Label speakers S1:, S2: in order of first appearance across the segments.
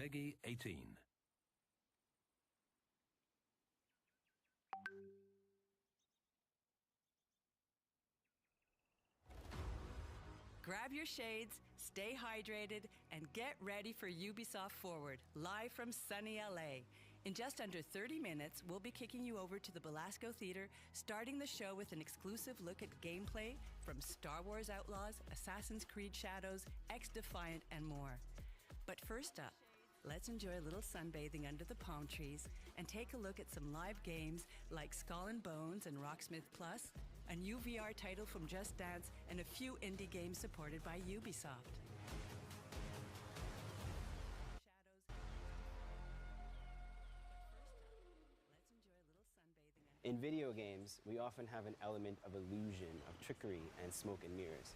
S1: Peggy 18.
S2: Grab your shades, stay hydrated, and get ready for Ubisoft Forward, live from sunny LA. In just under 30 minutes, we'll be kicking you over to the Belasco Theater, starting the show with an exclusive look at gameplay from Star Wars Outlaws, Assassin's Creed Shadows, X-Defiant, and more. But first up, let's enjoy a little sunbathing under the palm trees and take a look at some live games like Skull and Bones and Rocksmith Plus, a new VR title from Just Dance, and a few indie games supported by Ubisoft.
S3: In video games, we often have an element of illusion, of trickery, and smoke and mirrors.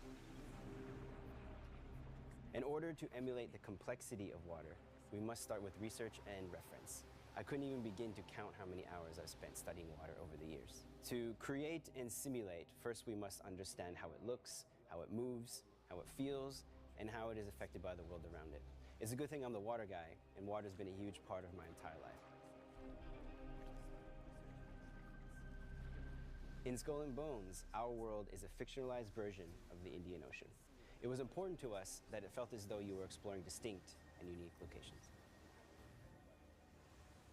S3: In order to emulate the complexity of water, we must start with research and reference. I couldn't even begin to count how many hours I've spent studying water over the years. To create and simulate, first we must understand how it looks, how it moves, how it feels, and how it is affected by the world around it. It's a good thing I'm the water guy, and water's been a huge part of my entire life. In Skull and Bones, our world is a fictionalized version of the Indian Ocean. It was important to us that it felt as though you were exploring distinct and unique locations.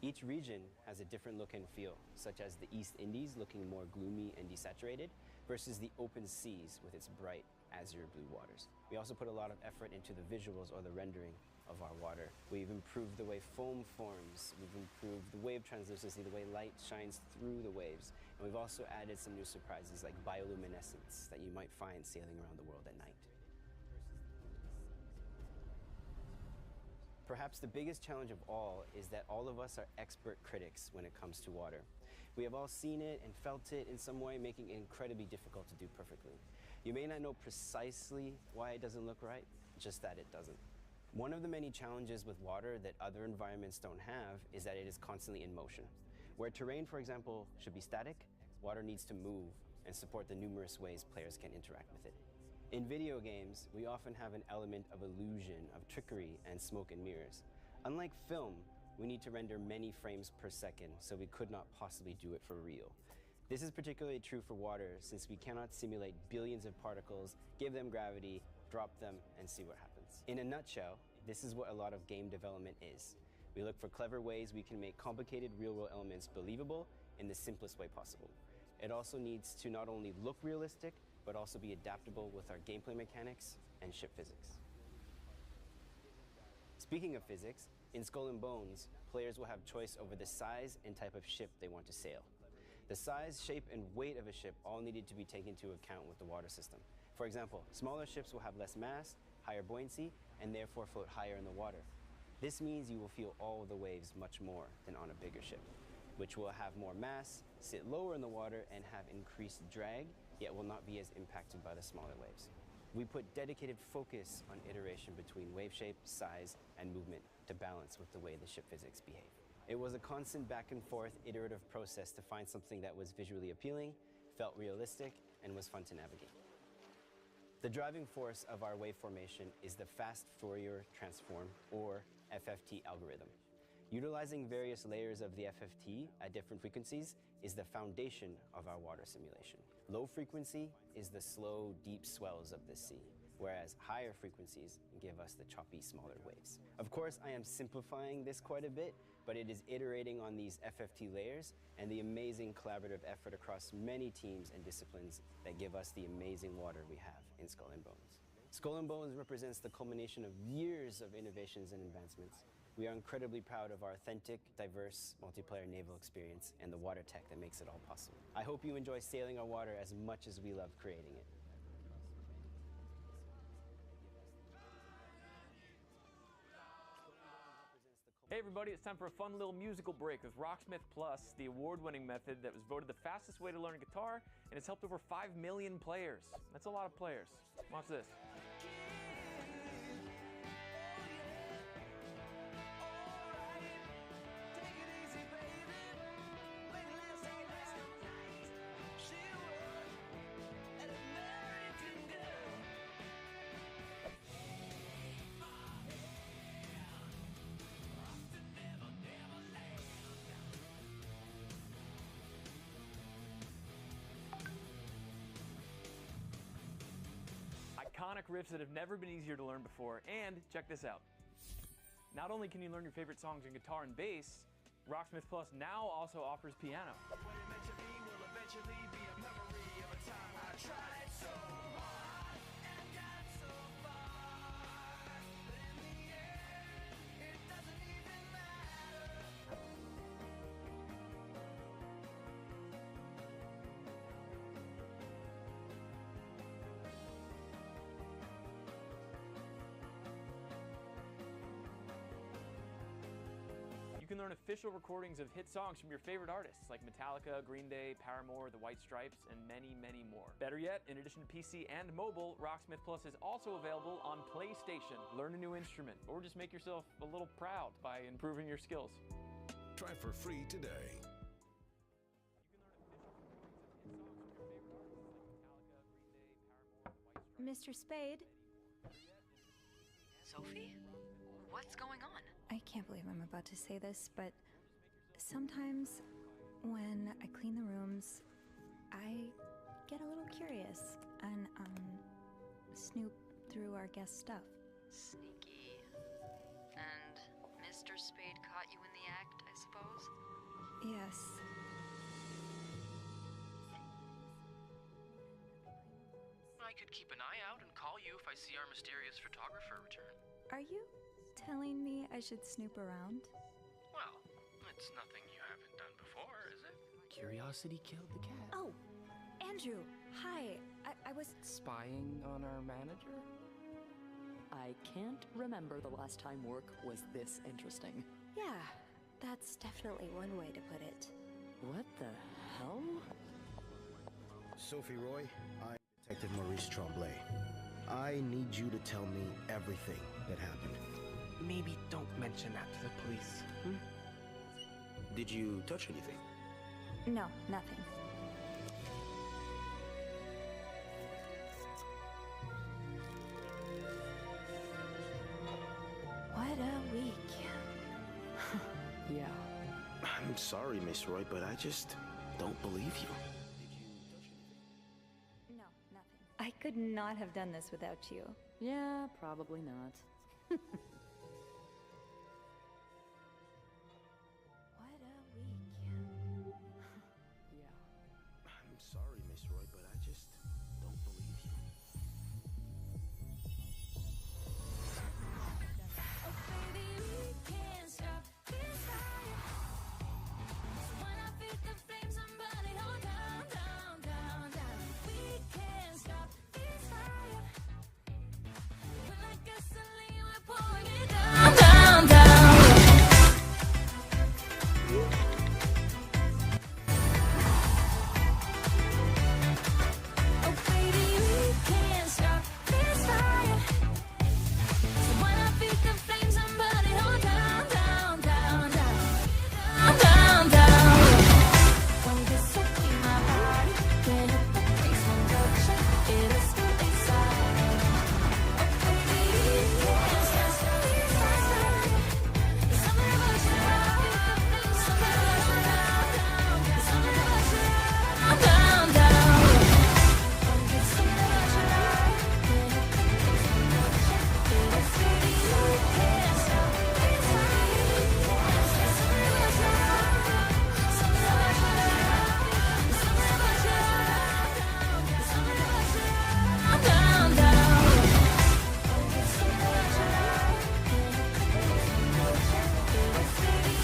S3: Each region has a different look and feel, such as the East Indies looking more gloomy and desaturated versus the open seas with its bright azure blue waters. We also put a lot of effort into the visuals or the rendering of our water. We've improved the way foam forms, we've improved the wave translucency, the way light shines through the waves, and we've also added some new surprises like bioluminescence that you might find sailing around the world at night. Perhaps the biggest challenge of all is that all of us are expert critics when it comes to water. We have all seen it and felt it in some way, making it incredibly difficult to do perfectly. You may not know precisely why it doesn't look right, just that it doesn't. One of the many challenges with water that other environments don't have is that it is constantly in motion. Where terrain, for example, should be static, water needs to move and support the numerous ways players can interact with it. In video games, we often have an element of illusion, of trickery, and smoke and mirrors. Unlike film, we need to render many frames per second, so we could not possibly do it for real. This is particularly true for water, since we cannot simulate billions of particles, give them gravity, drop them, and see what happens. In a nutshell, this is what a lot of game development is. We look for clever ways we can make complicated real-world elements believable in the simplest way possible. It also needs to not only look realistic, but also be adaptable with our gameplay mechanics and ship physics. Speaking of physics, in Skull and Bones, players will have choice over the size and type of ship they want to sail. The size, shape, and weight of a ship all needed to be taken into account with the water system. For example, smaller ships will have less mass, higher buoyancy, and therefore float higher in the water. This means you will feel all of the waves much more than on a bigger ship, which will have more mass, sit lower in the water, and have increased drag, yet will not be as impacted by the smaller waves. We put dedicated focus on iteration between wave shape, size, and movement to balance with the way the ship physics behave. It was a constant back and forth iterative process to find something that was visually appealing, felt realistic, and was fun to navigate. The driving force of our wave formation is the fast Fourier transform, or FFT algorithm. Utilizing various layers of the FFT at different frequencies is the foundation of our water simulation. Low frequency is the slow, deep swells of the sea, whereas higher frequencies give us the choppy, smaller waves. Of course, I am simplifying this quite a bit, but it is iterating on these FFT layers and the amazing collaborative effort across many teams and disciplines that give us the amazing water we have in Skull and Bones. Skull and Bones represents the culmination of years of innovations and advancements. We are incredibly proud of our authentic, diverse, multiplayer naval experience and the water tech that makes it all possible. I hope you enjoy sailing our water as much as we love creating it.
S4: Hey everybody, it's time for a fun little musical break with Rocksmith Plus, the award-winning method that was voted the fastest way to learn guitar, and it's helped over 5 million players. That's a lot of players. Watch this. iconic riffs that have never been easier to learn before, and check this out. Not only can you learn your favorite songs in guitar and bass, Rocksmith Plus now also offers piano. You can learn official recordings of hit songs from your favorite artists like Metallica, Green Day, Paramore, The White Stripes, and many, many more. Better yet, in addition to PC and mobile, Rocksmith Plus is also available on PlayStation. Learn a new instrument, or just make yourself a little proud by improving your skills.
S1: Try for free today.
S5: Mr. Spade?
S6: Sophie? What's going on?
S5: I can't believe I'm about to say this, but sometimes when I clean the rooms, I get a little curious and snoop through our guest stuff.
S6: Sneaky. And Mr. Spade caught you in the act, I suppose?
S5: Yes.
S7: I could keep an eye out and call you if I see our mysterious photographer return.
S5: Are you telling me I should snoop around?
S7: Well, it's nothing you haven't done before, is it?
S8: Curiosity killed the cat.
S5: Oh, Andrew, hi. I was...
S8: Spying on our manager?
S9: I can't remember the last time work was this interesting.
S5: Yeah, that's definitely one way to put it.
S9: What the hell?
S10: Sophie Roy, I'm Detective Maurice Tremblay. I need you to tell me everything that happened.
S8: Maybe don't mention that to the police.
S10: Did you touch anything?
S5: No, nothing. What a week.
S9: Yeah.
S10: I'm sorry, Miss Roy, but I just don't believe you.
S5: No, nothing. I could not have done this without you.
S9: Yeah, probably not.
S5: What a week.
S9: Yeah.
S10: I'm sorry, Miss Roy, but I just don't believe you.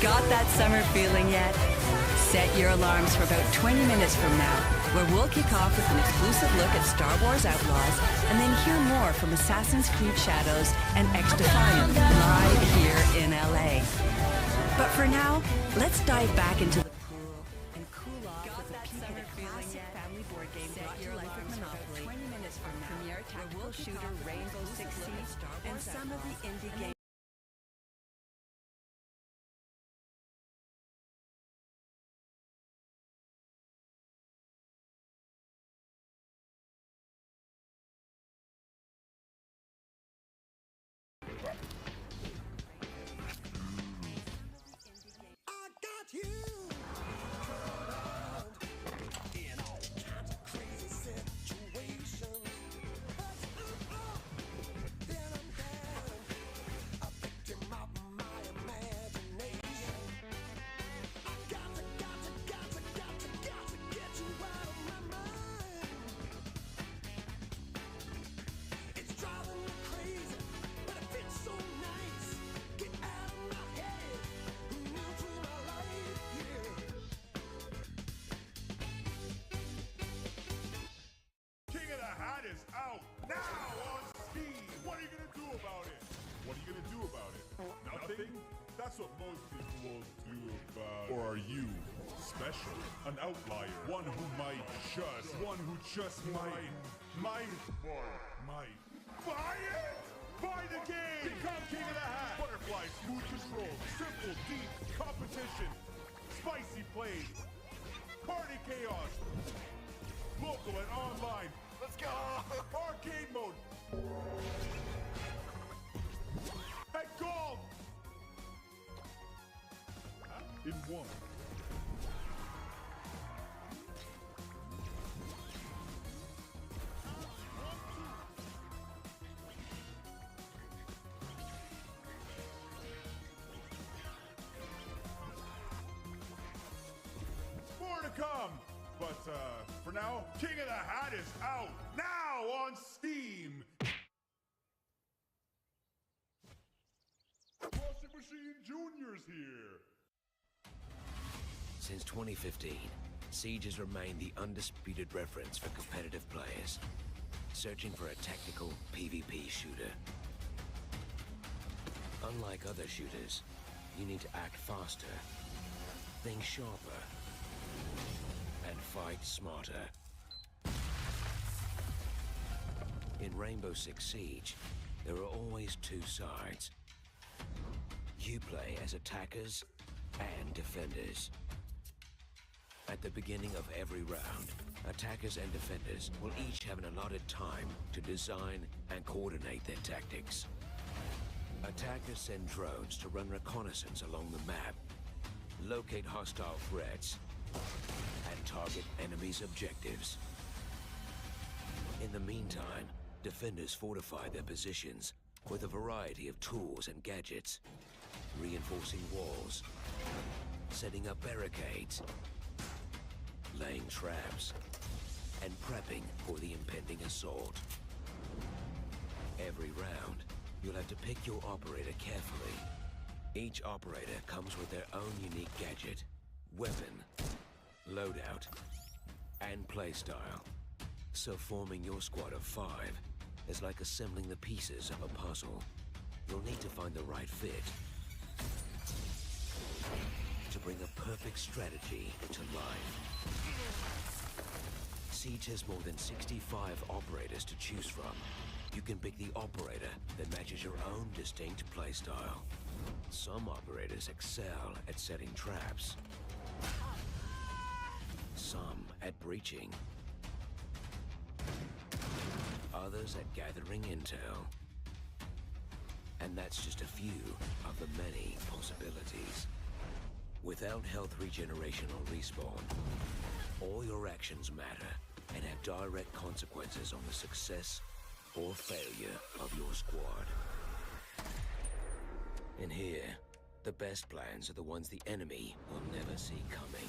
S2: Got that summer feeling yet? Set your alarms for about 20 minutes from now, where we'll kick off with an exclusive look at Star Wars Outlaws, and then hear more from Assassin's Creed Shadows and X-Defiant live here in LA. But for now, let's dive back into the pool and cool off with a peek at a classic family board game brought to life with Monopoly. 20 minutes from now, premier tactical shooter Rainbow Six Siege and some of the indie games.
S11: nothing? That's what most people will do about. Or are you special? An outlier? One who might just might buy it? Buy the game! Become King of the Hat! Butterfly, smooth control, simple, deep, competition, spicy plays, party chaos, local and online. Let's go! Arcade mode! And gold! In one. More to come! But for now, King of the Hat is out now on Steam! Washing Machine Junior's here!
S12: Since 2015, Siege has remained the undisputed reference for competitive players, searching for a technical PvP shooter. Unlike other shooters, you need to act faster, think sharper, and fight smarter. In Rainbow Six Siege, there are always two sides. You play as attackers and defenders. At the beginning of every round, attackers and defenders will each have an allotted time to design and coordinate their tactics. Attackers send drones to run reconnaissance along the map, locate hostile threats, and target enemies' objectives. In the meantime, defenders fortify their positions with a variety of tools and gadgets, reinforcing walls, setting up barricades, laying traps, and prepping for the impending assault. Every round, you'll have to pick your operator carefully. Each operator comes with their own unique gadget, weapon, loadout, and playstyle. So forming your squad of 5 is like assembling the pieces of a puzzle. You'll need to find the right fit to bring a perfect strategy to life. Siege has more than 65 operators to choose from. You can pick the operator that matches your own distinct playstyle. Some operators excel at setting traps, some at breaching, others at gathering intel. And that's just a few of the many possibilities. Without health regeneration or respawn, all your actions matter and have direct consequences on the success or failure of your squad. And here, the best plans are the ones the enemy will never see coming.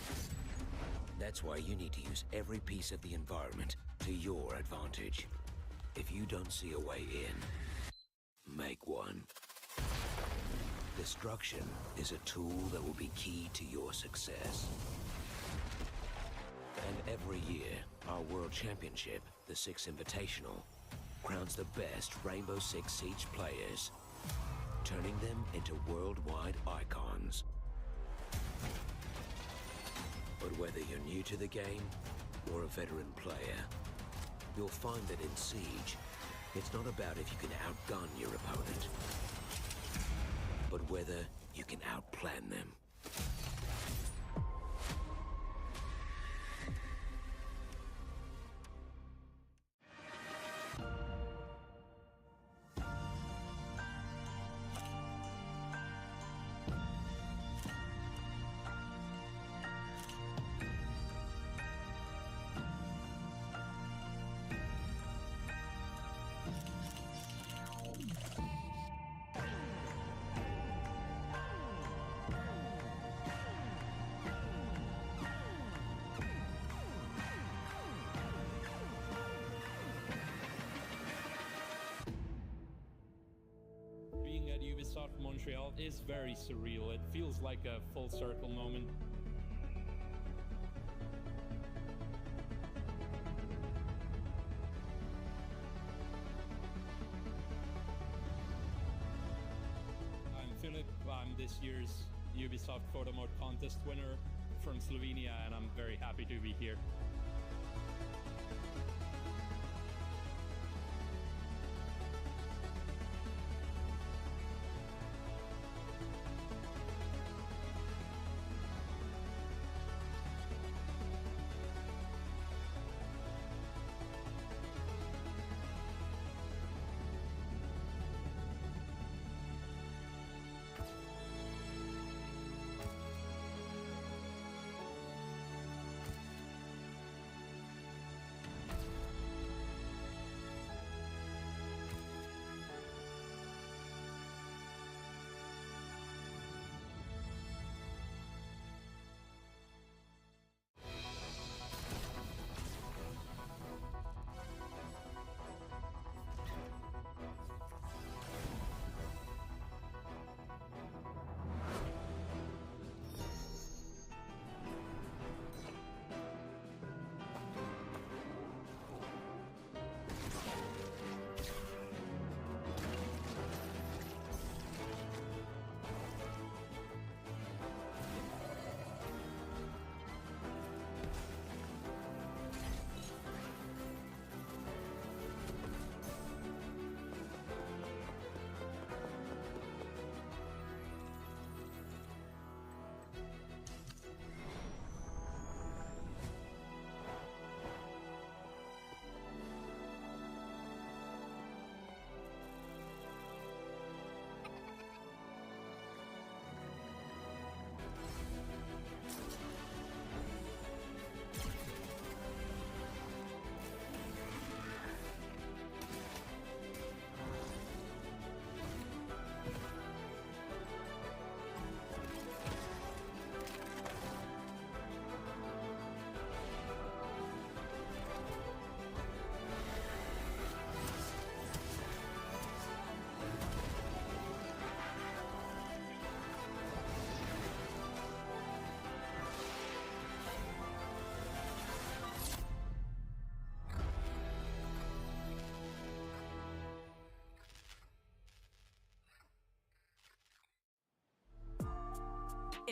S12: That's why you need to use every piece of the environment to your advantage. If you don't see a way in, make one. Destruction is a tool that will be key to your success. And every year, our World Championship, the Six Invitational, crowns the best Rainbow Six Siege players, turning them into worldwide icons. But whether you're new to the game or a veteran player, you'll find that in Siege, it's not about if you can outgun your opponent, but whether you can outplan them.
S13: Being at Ubisoft Montreal is very surreal. It feels like a full circle moment. I'm Philip. I'm this year's Ubisoft Photo Mode Contest winner from Slovenia, and I'm very happy to be here.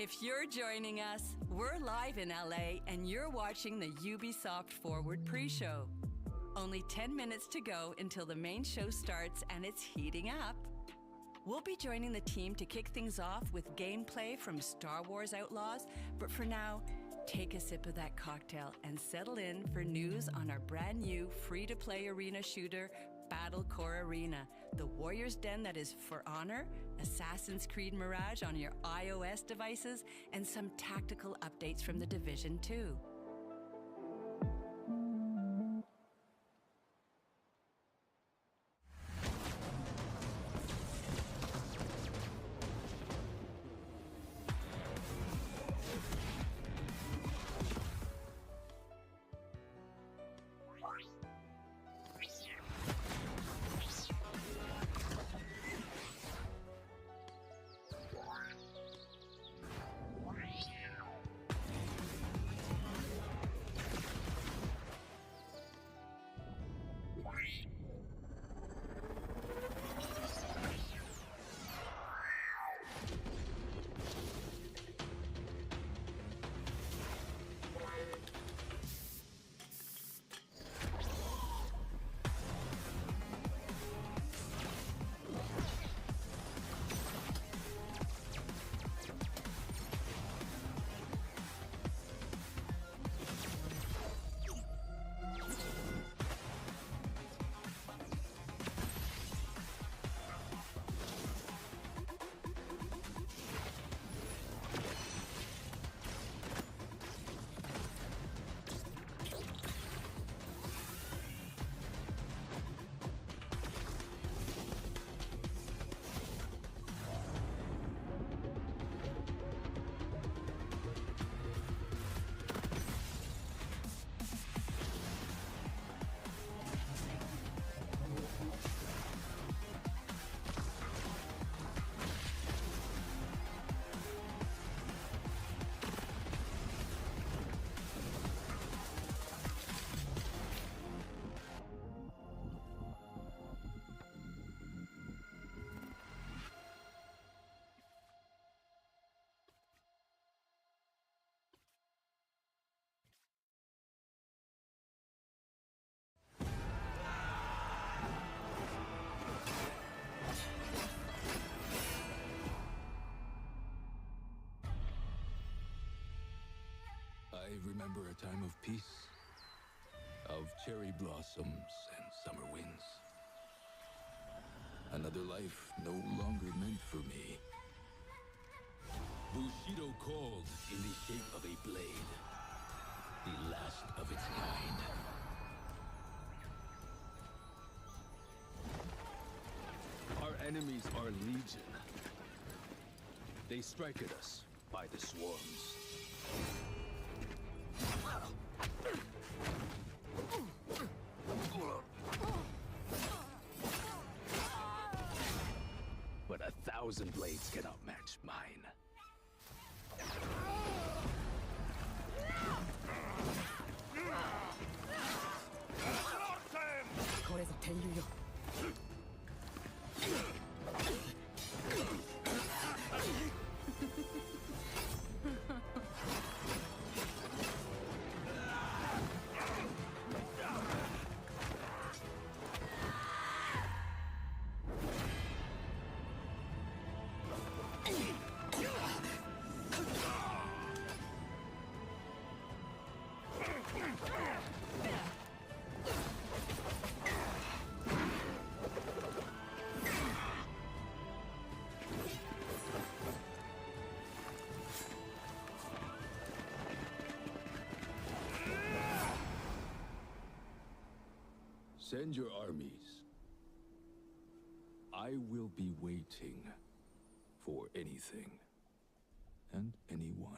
S2: If you're joining us, we're live in LA and you're watching the Ubisoft Forward pre-show. Only 10 minutes to go until the main show starts and it's heating up. We'll be joining the team to kick things off with gameplay from Star Wars Outlaws, but for now, take a sip of that cocktail and settle in for news on our brand new free-to-play arena shooter, Battle Core Arena, the warrior's den that is for honor, Assassin's Creed Mirage on your iOS devices, and some tactical updates from The Division 2.
S14: I remember a time of peace, of cherry blossoms and summer winds. Another life no longer meant for me. Bushido called in the shape of a blade, the last of its kind. Our enemies are legion. They strike at us by the swarms. But 1,000 blades cannot match mine. Send your armies. I will be waiting for anything and anyone.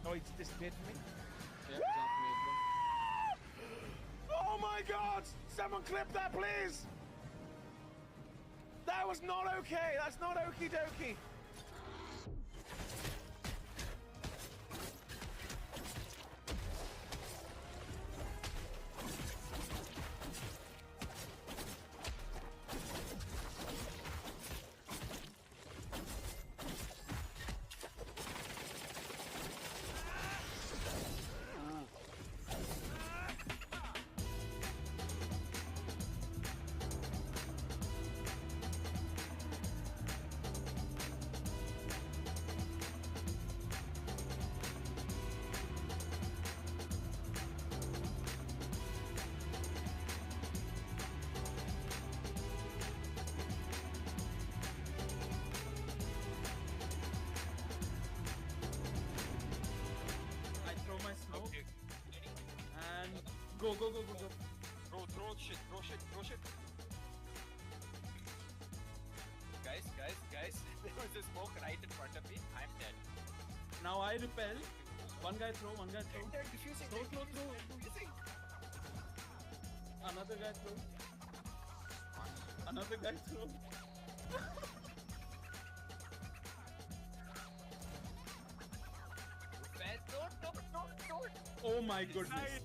S15: Oh, it's disappeared from me?
S16: Yeah,
S15: oh my god! Someone clip that, please! That was not okay! That's not okie dokie!
S16: Go. Throw shit. Guys. There was a smoke right in front of me. I'm dead.
S17: Now I repel. One guy throw.
S16: They're diffusing.
S17: Throw. Another guy throw.
S16: Don't.
S17: Oh my goodness.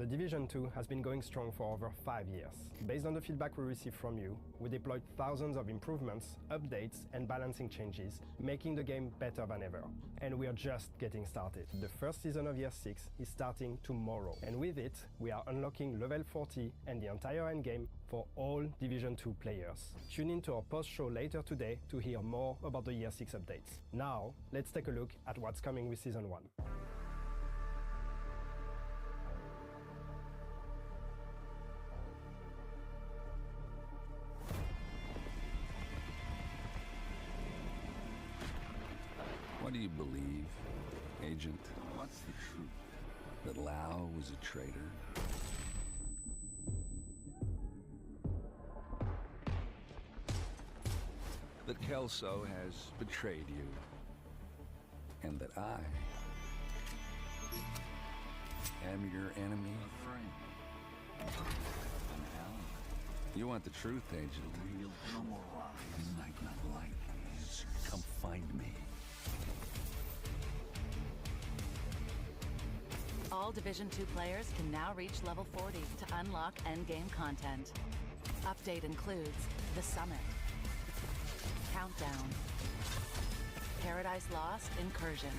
S18: The Division 2 has been going strong for over 5 years. Based on the feedback we received from you, we deployed thousands of improvements, updates, and balancing changes, making the game better than ever. And we are just getting started. The first season of Year 6 is starting tomorrow, and with it, we are unlocking level 40 and the entire endgame for all Division 2 players. Tune in to our post-show later today to hear more about the Year 6 updates. Now, let's take a look at what's coming with Season 1.
S14: What do you believe, Agent? What's the truth? That Lau was a traitor? That Kelso has betrayed you? And that I am your enemy? A friend. You want the truth, Agent? You might not like these. Come find me.
S19: All Division 2 players can now reach level 40 to unlock endgame content. Update includes the Summit, Countdown, Paradise Lost Incursion,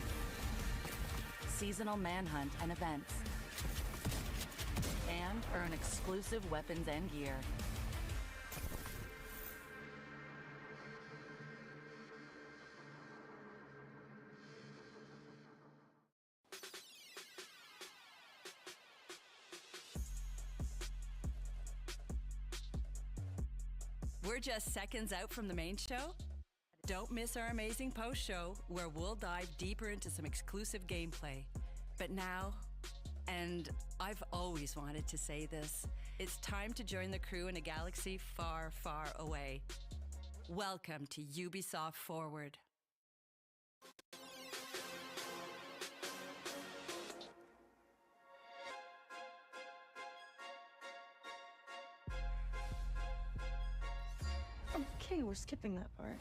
S19: Seasonal Manhunt and Events, and earn exclusive weapons and gear.
S2: We're just seconds out from the main show. Don't miss our amazing post-show where we'll dive deeper into some exclusive gameplay. But now, and I've always wanted to say this, it's time to join the crew in a galaxy far, far away. Welcome to Ubisoft Forward.
S20: Okay, we're skipping that part.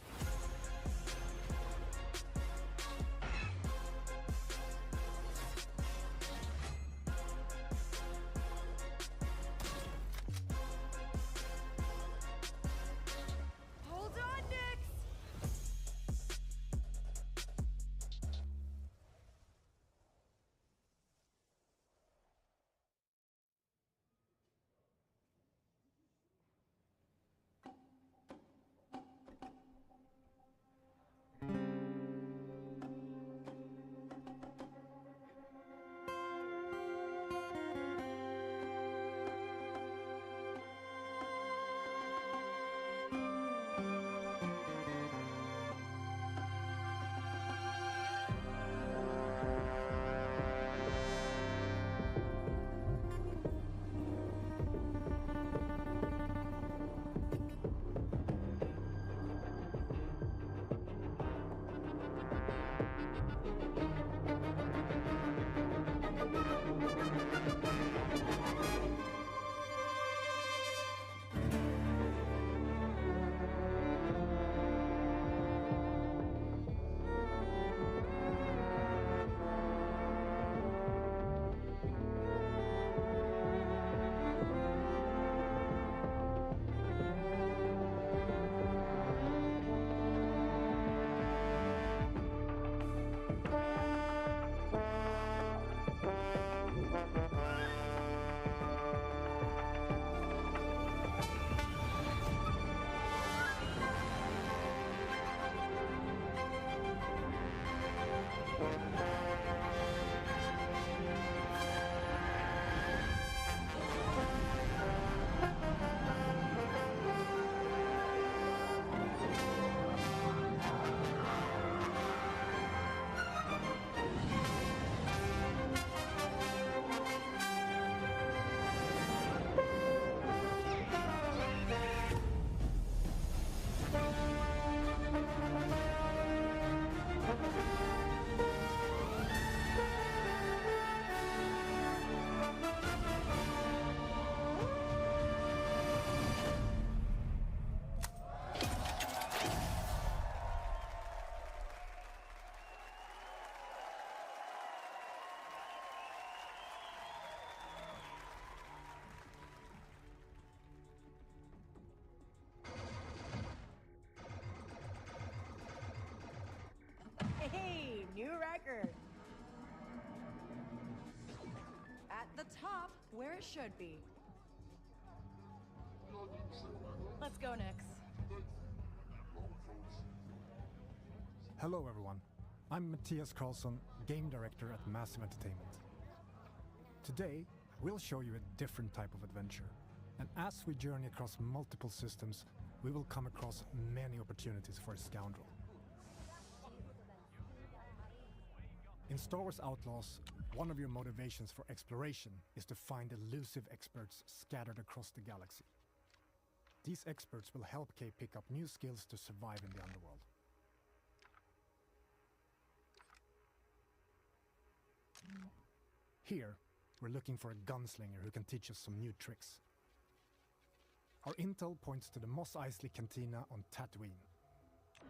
S2: Hold on, Nix!
S21: New record. At the top, where it should be. Let's go, Nix.
S22: Hello everyone, I'm Matthias Karlsson, Game Director at Massive Entertainment. Today, we'll show you a different type of adventure, and as we journey across multiple systems, we will come across many opportunities for a scoundrel. In Star Wars Outlaws, one of your motivations for exploration is to find elusive experts scattered across the galaxy. These experts will help Kay pick up new skills to survive in the underworld. Here, we're looking for a gunslinger who can teach us some new tricks. Our intel points to the Mos Eisley Cantina on Tatooine.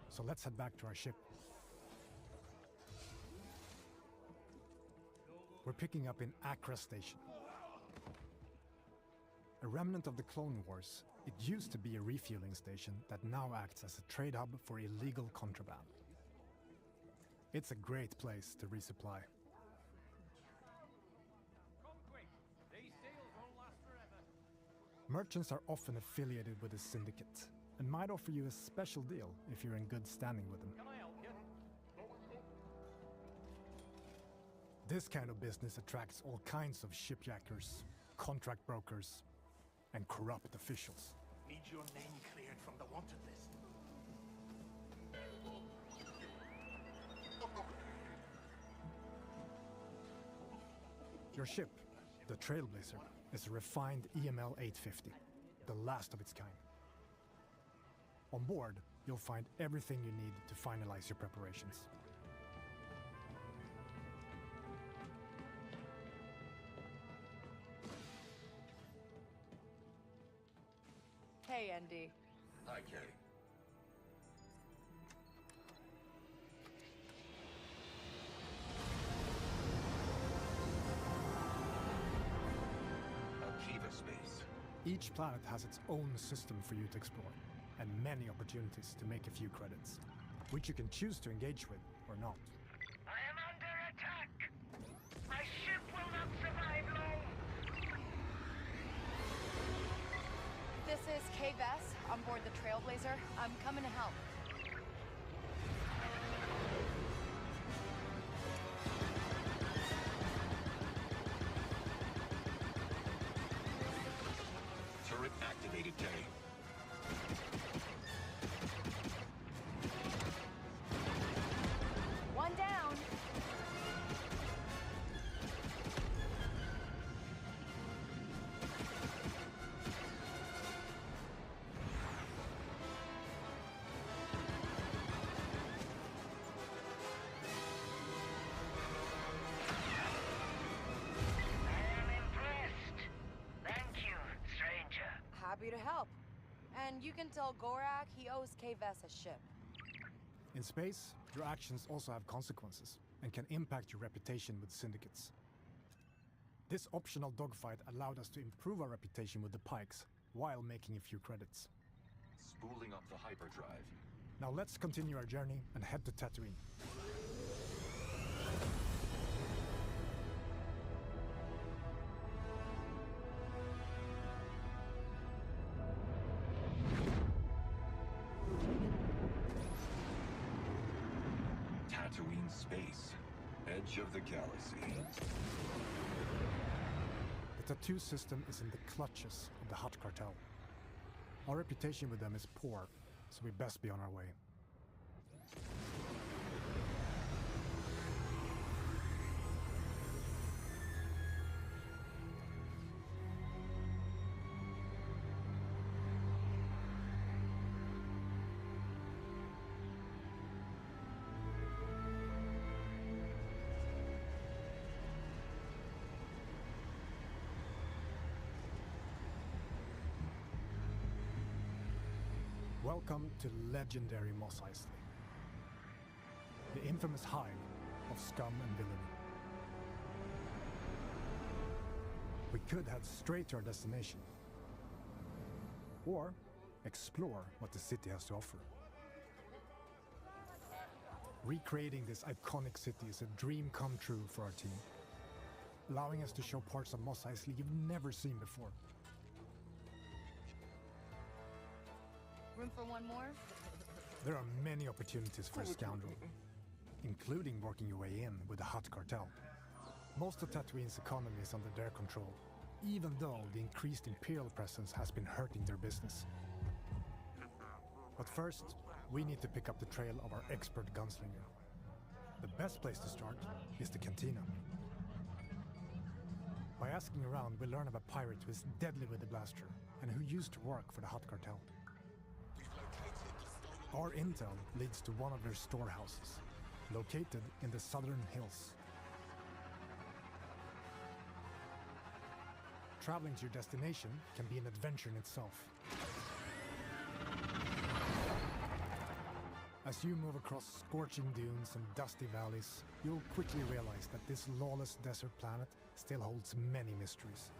S22: So let's head back to our ship. We're picking up in Accra Station. A remnant of the Clone Wars, it used to be a refueling station that now acts as a trade hub for illegal contraband. It's a great place to resupply. Merchants are often affiliated with a syndicate and might offer you a special deal if you're in good standing with them. This kind of business attracts all kinds of shipjackers, contract brokers, and corrupt officials.
S15: Need your name cleared from the wanted list.
S22: Your ship, the Trailblazer, is a refined EML 850, the last of its kind. On board, you'll find everything you need to finalize your preparations.
S21: Hey, Andy.
S15: Hi, Kay. Space.
S22: Each planet has its own system for you to explore, and many opportunities to make a few credits, which you can choose to engage with or not.
S23: I am under attack! My ship will not survive long!
S21: This is Kay Vess on board the Trailblazer. I'm coming to help.
S15: Activated, Kay.
S21: One down. Happy to help. And you can tell Gorak he owes Kay Vess a ship.
S22: In space, your actions also have consequences and can impact your reputation with syndicates. This optional dogfight allowed us to improve our reputation with the Pikes while making a few credits.
S15: Spooling up the hyperdrive.
S22: Now let's continue our journey and head to Tatooine.
S15: Tatooine space, edge of the galaxy.
S22: The Tattoo system is in the clutches of the Hutt cartel. Our reputation with them is poor, so we best be on our way. Welcome to legendary Mos Eisley, the infamous hive of scum and villainy. We could head straight to our destination, or explore what the city has to offer. Recreating this iconic city is a dream come true for our team, allowing us to show parts of Mos Eisley you've never seen before.
S21: Room for one more?
S22: There are many opportunities for a scoundrel, including working your way in with the Hutt cartel. Most of Tatooine's economy is under their control, even though the increased Imperial presence has been hurting their business. But first, we need to pick up the trail of our expert gunslinger. The best place to start is the cantina. By asking around, we learn of a pirate who is deadly with the blaster and who used to work for the Hutt cartel. Our intel leads to one of their storehouses, located in the southern hills. Traveling to your destination can be an adventure in itself. As you move across scorching dunes and dusty valleys, you'll quickly realize that this lawless desert planet still holds many mysteries.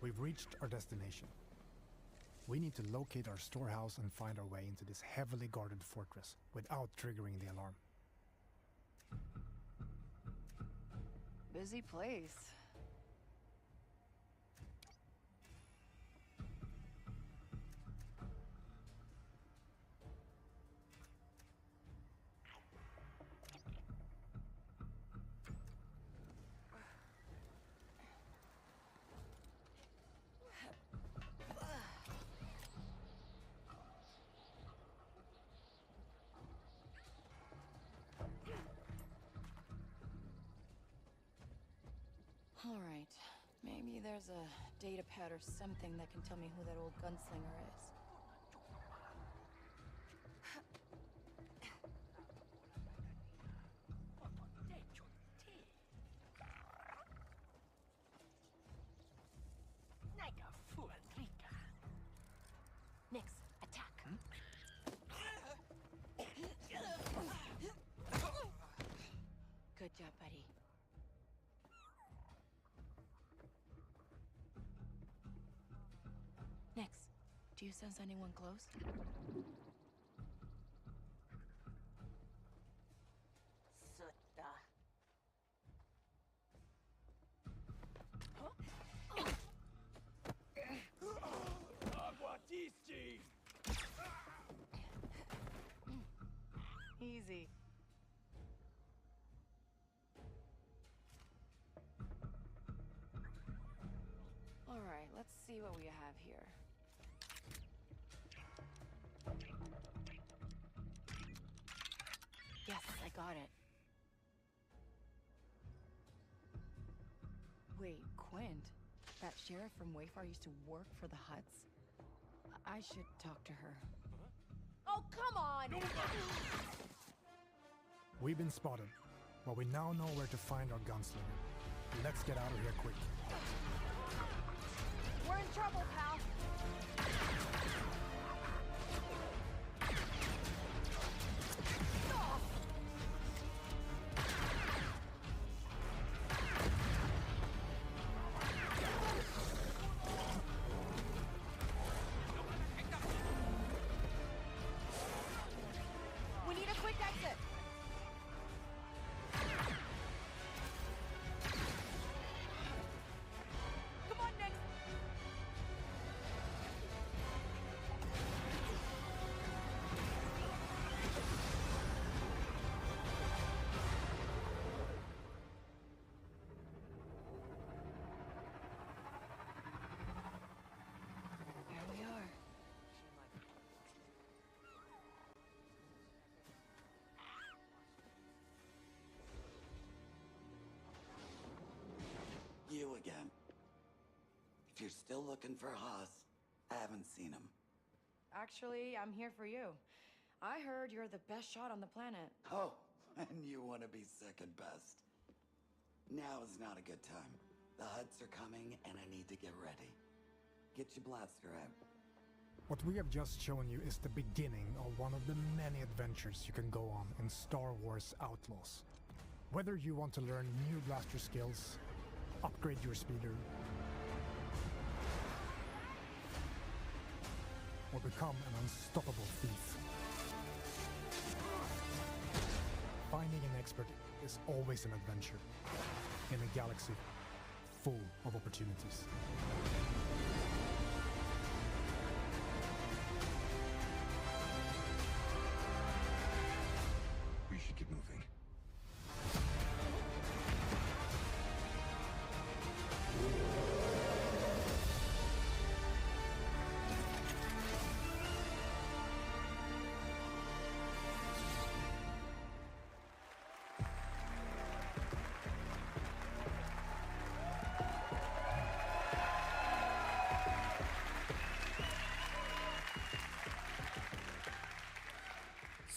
S22: We've reached our destination. We need to locate our storehouse and find our way into this heavily guarded fortress without triggering the alarm.
S21: Busy place.
S6: All right. Maybe there's a data pad or something that can tell me who that old gunslinger is.
S23: Nix, attack.
S6: Good job, buddy. Nix, do you sense anyone close?
S23: Sutta.
S15: Aguatisti!
S21: Easy.
S6: All right, let's see what we have here. Yes, I got it. Wait, Quint? That sheriff from Wayfar used to work for the Hutts? I should talk to her.
S21: Oh, come on!
S22: We've been spotted, but we now know where to find our gunslinger. Let's get out of here quick.
S21: We're in trouble, pal. We need a quick exit. Come on, Nick.
S6: There we are.
S1: You again. If you're still looking for Haas, I haven't seen him.
S6: Actually, I'm here for you. I heard you're the best shot on the planet.
S1: Oh, and you want to be second best. Now is not a good time. The Hutts are coming, and I need to get ready. Get your blaster out.
S22: What we have just shown you is the beginning of one of the many adventures you can go on in Star Wars Outlaws. Whether you want to learn new blaster skills, upgrade your speeder, or become an unstoppable thief. Finding an expert is always an adventure in a galaxy full of opportunities.
S11: We should get moving.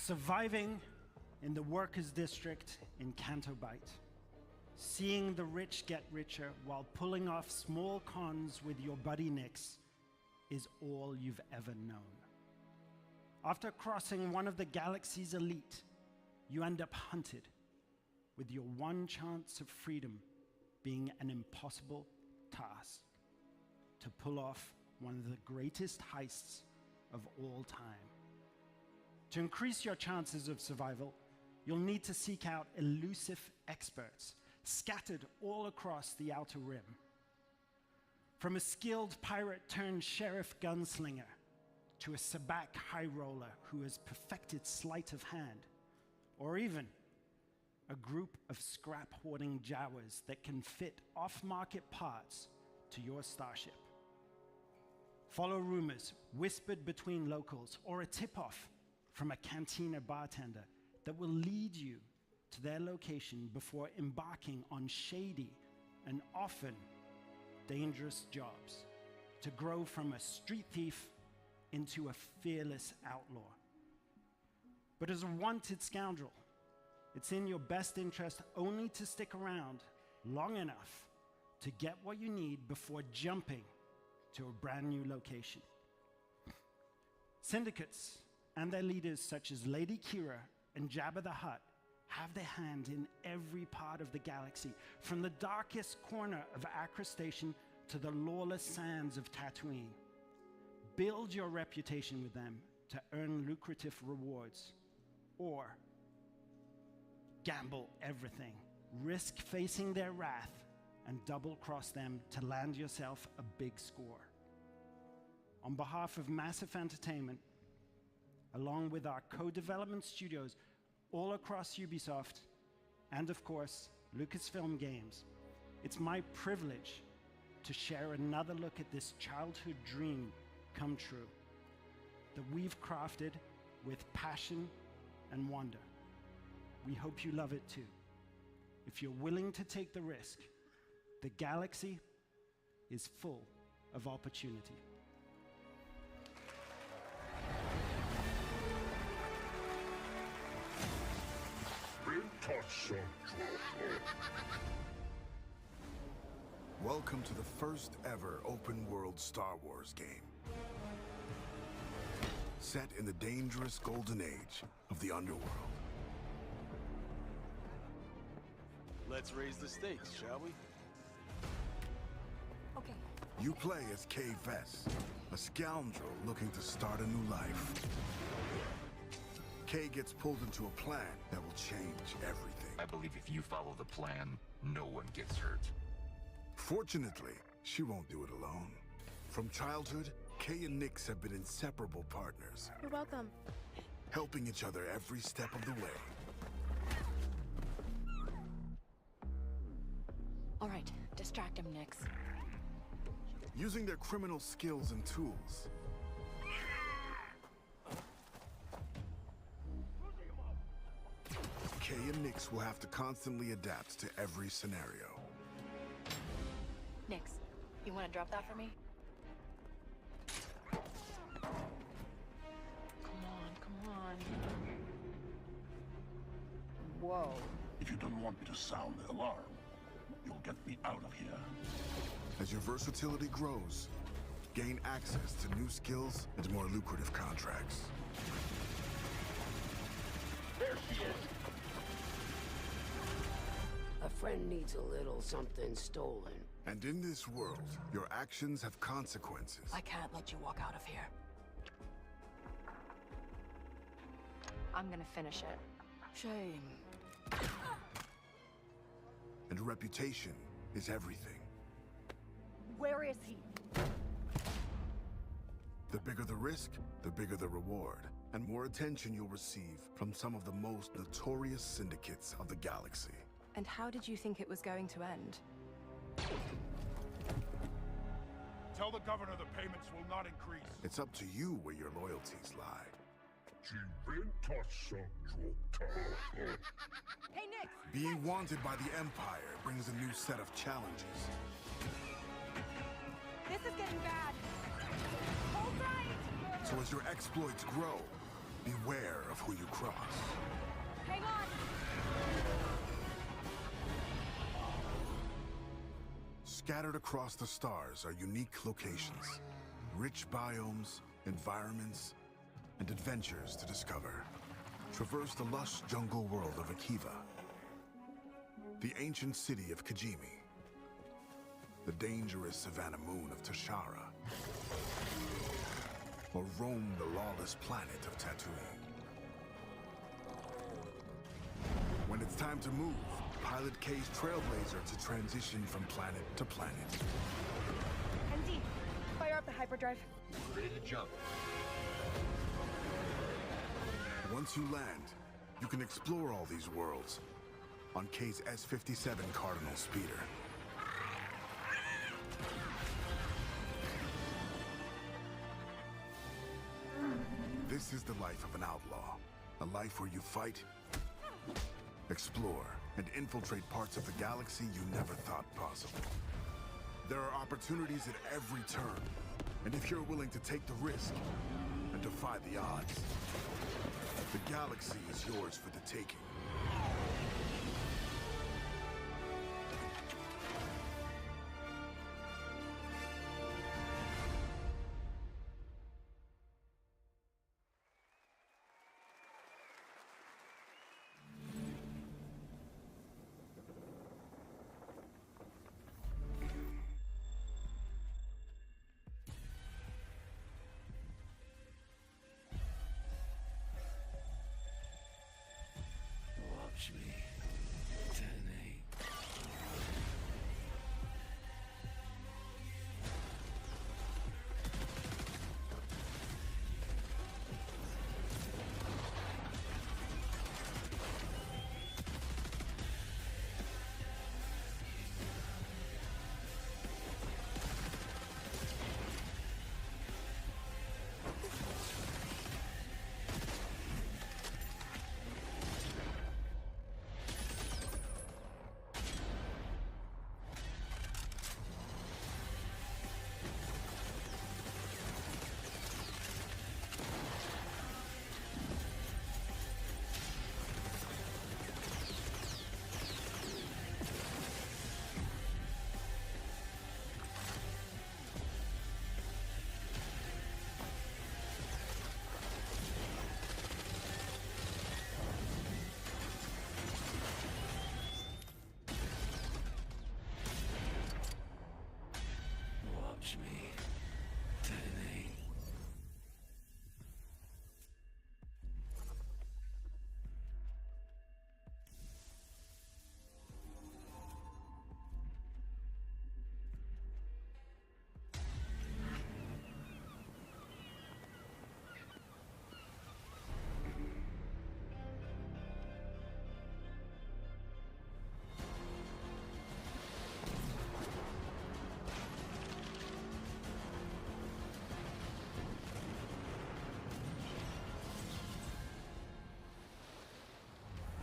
S3: Surviving in the workers' district in Canto Bight. Seeing the rich get richer while pulling off small cons with your buddy Nix is all you've ever known. After crossing one of the galaxy's elite, you end up hunted, with your one chance of freedom being an impossible task to pull off one of the greatest heists of all time. To increase your chances of survival, you'll need to seek out elusive experts scattered all across the Outer Rim. From a skilled pirate-turned-sheriff gunslinger to a sabacc high roller who has perfected sleight of hand, or even a group of scrap-hoarding Jawas that can fit off-market parts to your starship. Follow rumors whispered between locals or a tip-off from a cantina bartender that will lead you to their location before embarking on shady and often dangerous jobs to grow from a street thief into a fearless outlaw. But as a wanted scoundrel, it's in your best interest only to stick around long enough to get what you need before jumping to a brand new location. Syndicates and their leaders such as Lady Kira and Jabba the Hutt have their hand in every part of the galaxy, from the darkest corner of Acra Station to the lawless sands of Tatooine. Build your reputation with them to earn lucrative rewards, or gamble everything, risk facing their wrath, and double-cross them to land yourself a big score. On behalf of Massive Entertainment, along with our co-development studios all across Ubisoft, and of course, Lucasfilm Games, it's my privilege to share another look at this childhood dream come true that we've crafted with passion and wonder. We hope you love it too. If you're willing to take the risk, the galaxy is full of opportunity.
S11: Welcome to the first ever open world Star Wars game. Set in the dangerous golden age of the underworld.
S15: Let's raise the stakes, shall we?
S21: Okay.
S11: You play as Kay Vess, a scoundrel looking to start a new life. Kay gets pulled into a plan that will change everything.
S4: I believe if you follow the plan, no one gets hurt.
S11: Fortunately, she won't do it alone. From childhood, Kay and Nix have been inseparable partners,
S21: You're welcome.
S11: helping each other every step of the way.
S6: All right, distract him, Nix.
S11: Using their criminal skills and tools, Kay and Nix will have to constantly adapt to every scenario.
S6: Nix, you want to drop that for me? Come on. Whoa.
S4: If you don't want me to sound the alarm, you'll get me out of here.
S11: As your versatility grows, gain access to new skills and more lucrative contracts.
S4: There she is!
S7: A friend needs a little something stolen.
S11: And in this world, your actions have consequences.
S6: I can't let you walk out of here. I'm gonna finish it.
S21: Shame.
S5: And reputation is everything.
S21: Where is he?
S5: The bigger the risk, the bigger the reward, and more attention you'll receive from some of the most notorious syndicates of the galaxy.
S6: And how did you think it was going to end?
S11: Tell the governor the payments will not increase.
S5: It's up to you where your loyalties lie.
S21: Hey, Nick!
S5: Being wanted by the Empire brings a new set of challenges.
S21: This is getting bad. Hold right!
S5: So as your exploits grow, beware of who you cross.
S21: Hang on!
S5: Scattered across the stars are unique locations, rich biomes, environments, and adventures to discover. Traverse the lush jungle world of Akiva, the ancient city of Kijimi, the dangerous savannah moon of Tashara, or roam the lawless planet of Tatooine. When it's time to move, pilot K's Trailblazer to transition from planet to planet.
S21: MD, fire up the hyperdrive.
S14: Ready to jump.
S5: Once you land, you can explore all these worlds on K's S-57 Cardinal speeder. This is the life of an outlaw, a life where you fight, explore, and infiltrate parts of the galaxy you never thought possible. There are opportunities at every turn, and if you're willing to take the risk and defy the odds, the galaxy is yours for the taking.
S12: Watch me detonate. Watch me detonate.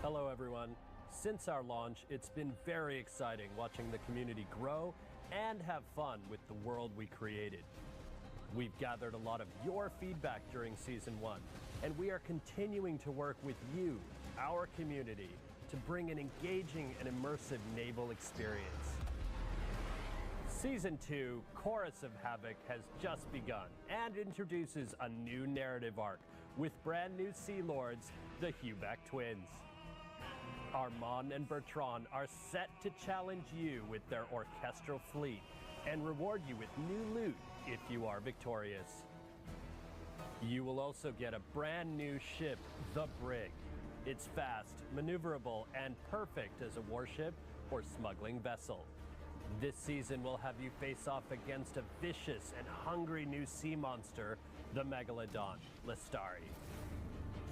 S8: Hello everyone. Since our launch, it's been very exciting watching the community grow and have fun with the world we created. We've gathered a lot of your feedback during Season 1, and we are continuing to work with you, our community, to bring an engaging and immersive naval experience. Season 2, Chorus of Havoc, has just begun and introduces a new narrative arc with brand new Sea Lords, the Huback Twins. Armand and Bertrand are set to challenge you with their orchestral fleet and reward you with new loot if you are victorious. You will also get a brand new ship, the Brig. It's fast, maneuverable, and perfect as a warship or smuggling vessel. This season will have you face off against a vicious and hungry new sea monster, the Megalodon, Lestari.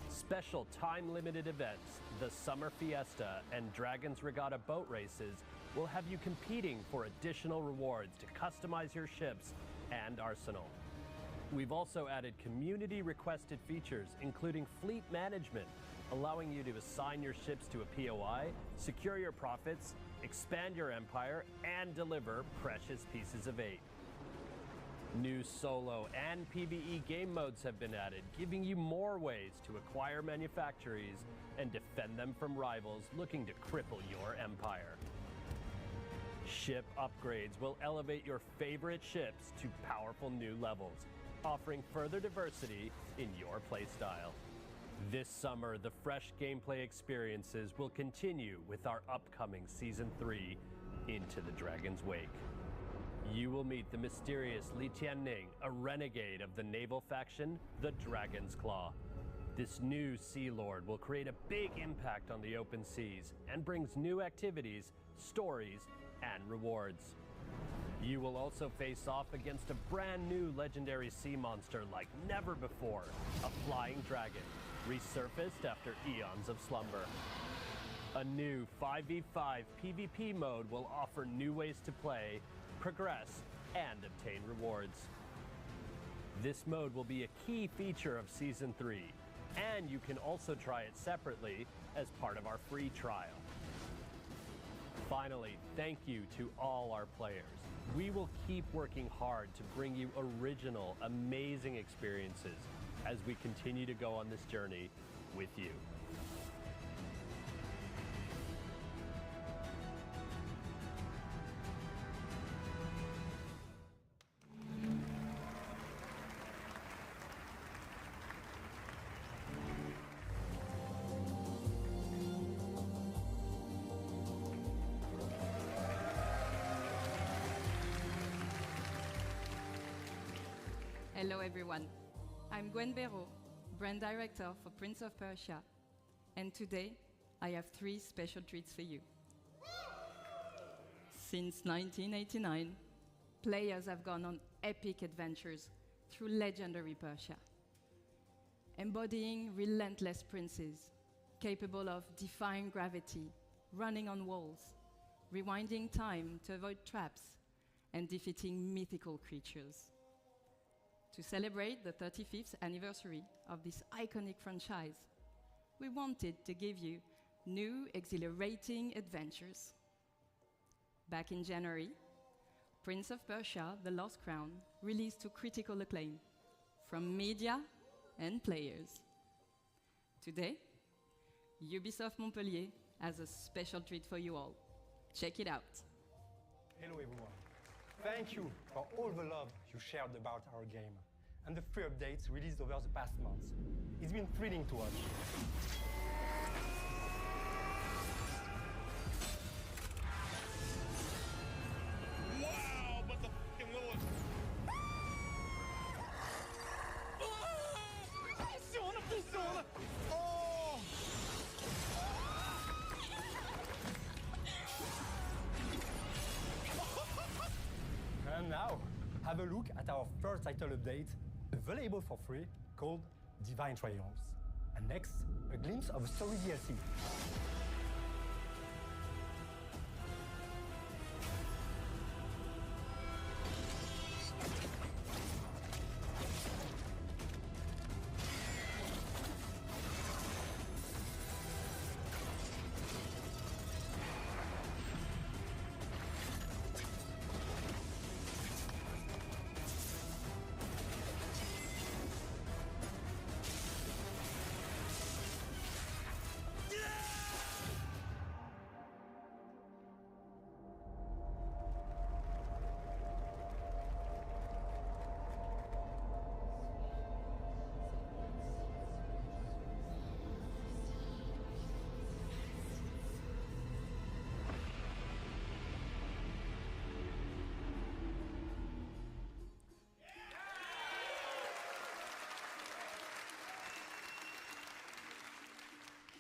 S8: Special time-limited events, the Summer Fiesta and Dragon's Regatta boat races will have you competing for additional rewards to customize your ships and arsenal. We've also added community-requested features, including fleet management, allowing you to assign your ships to a POI, secure your profits, expand your empire, and deliver precious pieces of aid. New solo and PvE game modes have been added, giving you more ways to acquire manufactories and defend them from rivals looking to cripple your empire. Ship upgrades will elevate your favorite ships to powerful new levels, offering further diversity in your playstyle. This summer, the fresh gameplay experiences will continue with our upcoming Season 3, Into the Dragon's Wake. You will meet the mysterious Li Tianning, a renegade of the naval faction, the Dragon's Claw. This new Sea Lord will create a big impact on the open seas and brings new activities, stories, and rewards. You will also face off against a brand new legendary sea monster like never before, a flying dragon, resurfaced after eons of slumber. A new 5v5 PvP mode will offer new ways to play, progress, and obtain rewards. This mode will be a key feature of Season 3, and you can also try it separately as part of our free trial. Finally, thank you to all our players. We will keep working hard to bring you original, amazing experiences as we continue to go on this journey with you.
S9: Hello everyone, I'm Gwen Béraud, Brand Director for Prince of Persia, and today I have 3 special treats for you. Since 1989, players have gone on epic adventures through legendary Persia, embodying relentless princes, capable of defying gravity, running on walls, rewinding time to avoid traps, and defeating mythical creatures. To celebrate the 35th anniversary of this iconic franchise, we wanted to give you new, exhilarating adventures. Back in January, Prince of Persia: The Lost Crown released to critical acclaim from media and players. Today, Ubisoft Montpellier has a special treat for you all. Check it out.
S10: Hello everyone. Thank you for all the love you shared about our game and the free updates released over the past months. It's been thrilling to watch.
S11: Wow, but the f***ing Lewis. Pistole! Oh!
S10: And now, have a look at our first title update, available for free, called Divine Trials. And next, a glimpse of a story DLC.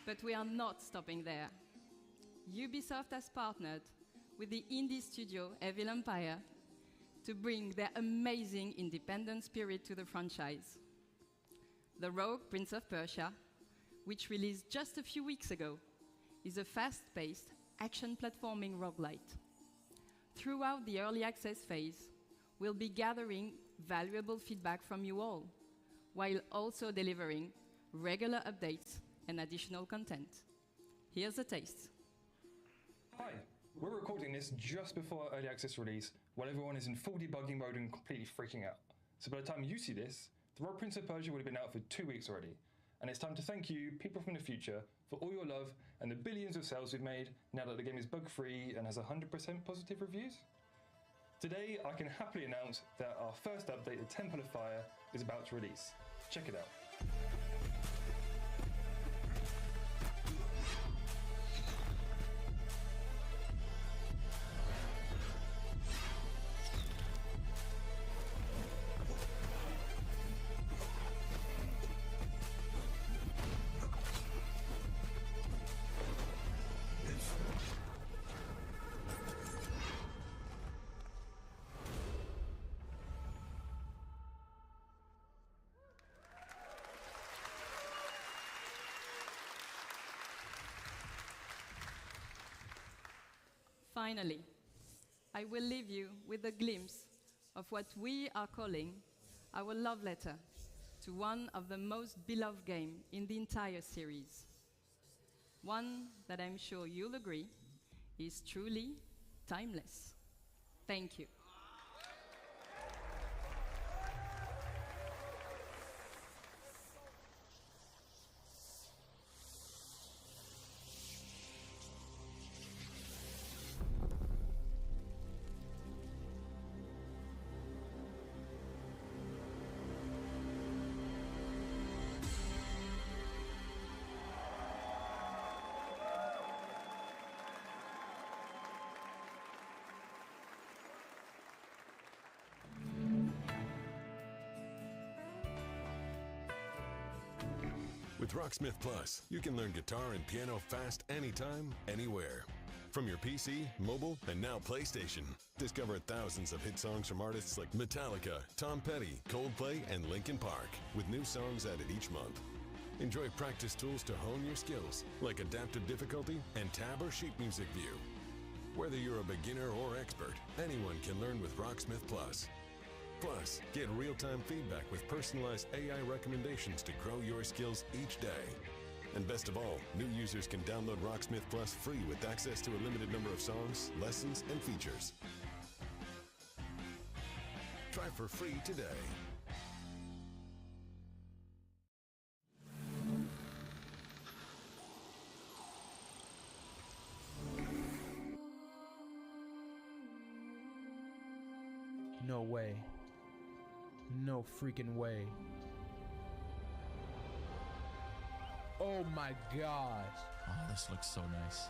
S9: But we are not stopping there. Ubisoft has partnered with the indie studio Evil Empire to bring their amazing independent spirit to the franchise. The Rogue Prince of Persia, which released just a few weeks ago, is a fast-paced action platforming roguelite. Throughout the early access phase, we'll be gathering valuable feedback from you all, while also delivering regular updates and additional content. Here's a taste.
S13: Hi, we're recording this just before early access release, while everyone is in full debugging mode and completely freaking out. So by the time you see this, The Rogue Prince of Persia would have been out for 2 weeks already. And it's time to thank you, people from the future, for all your love and the billions of sales we've made now that the game is bug-free and has 100% positive reviews. Today, I can happily announce that our first update, the Temple of Fire, is about to release. Check it out.
S9: Finally, I will leave you with a glimpse of what we are calling our love letter to one of the most beloved games in the entire series. One that I'm sure you'll agree is truly timeless. Thank you.
S16: With Rocksmith Plus, you can learn guitar and piano fast anytime, anywhere. From your PC, mobile, and now PlayStation. Discover thousands of hit songs from artists like Metallica, Tom Petty, Coldplay, and Linkin Park, with new songs added each month. Enjoy practice tools to hone your skills, like adaptive difficulty and tab or sheet music view. Whether you're a beginner or expert, anyone can learn with Rocksmith Plus. Plus, get real-time feedback with personalized AI recommendations to grow your skills each day. And best of all, new users can download Rocksmith Plus free with access to a limited number of songs, lessons, and features. Try for free today.
S17: No way. No freaking way. Oh my gosh.
S24: Oh, this looks so nice.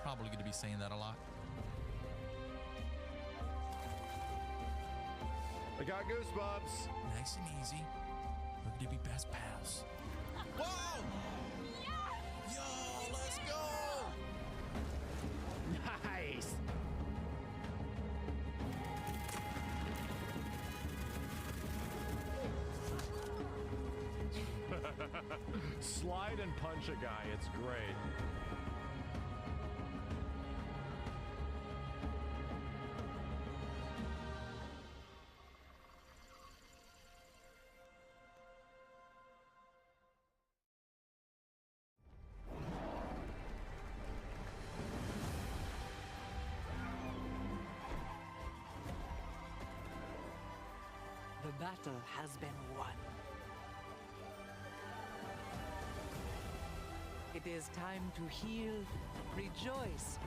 S24: Probably going to be saying that a lot.
S15: I got goosebumps.
S24: Nice and easy. We're going to be best pals. Whoa! Yo, let's go!
S15: Nice. Slide and punch a guy, it's great.
S25: The battle has been won. It is time to heal, rejoice,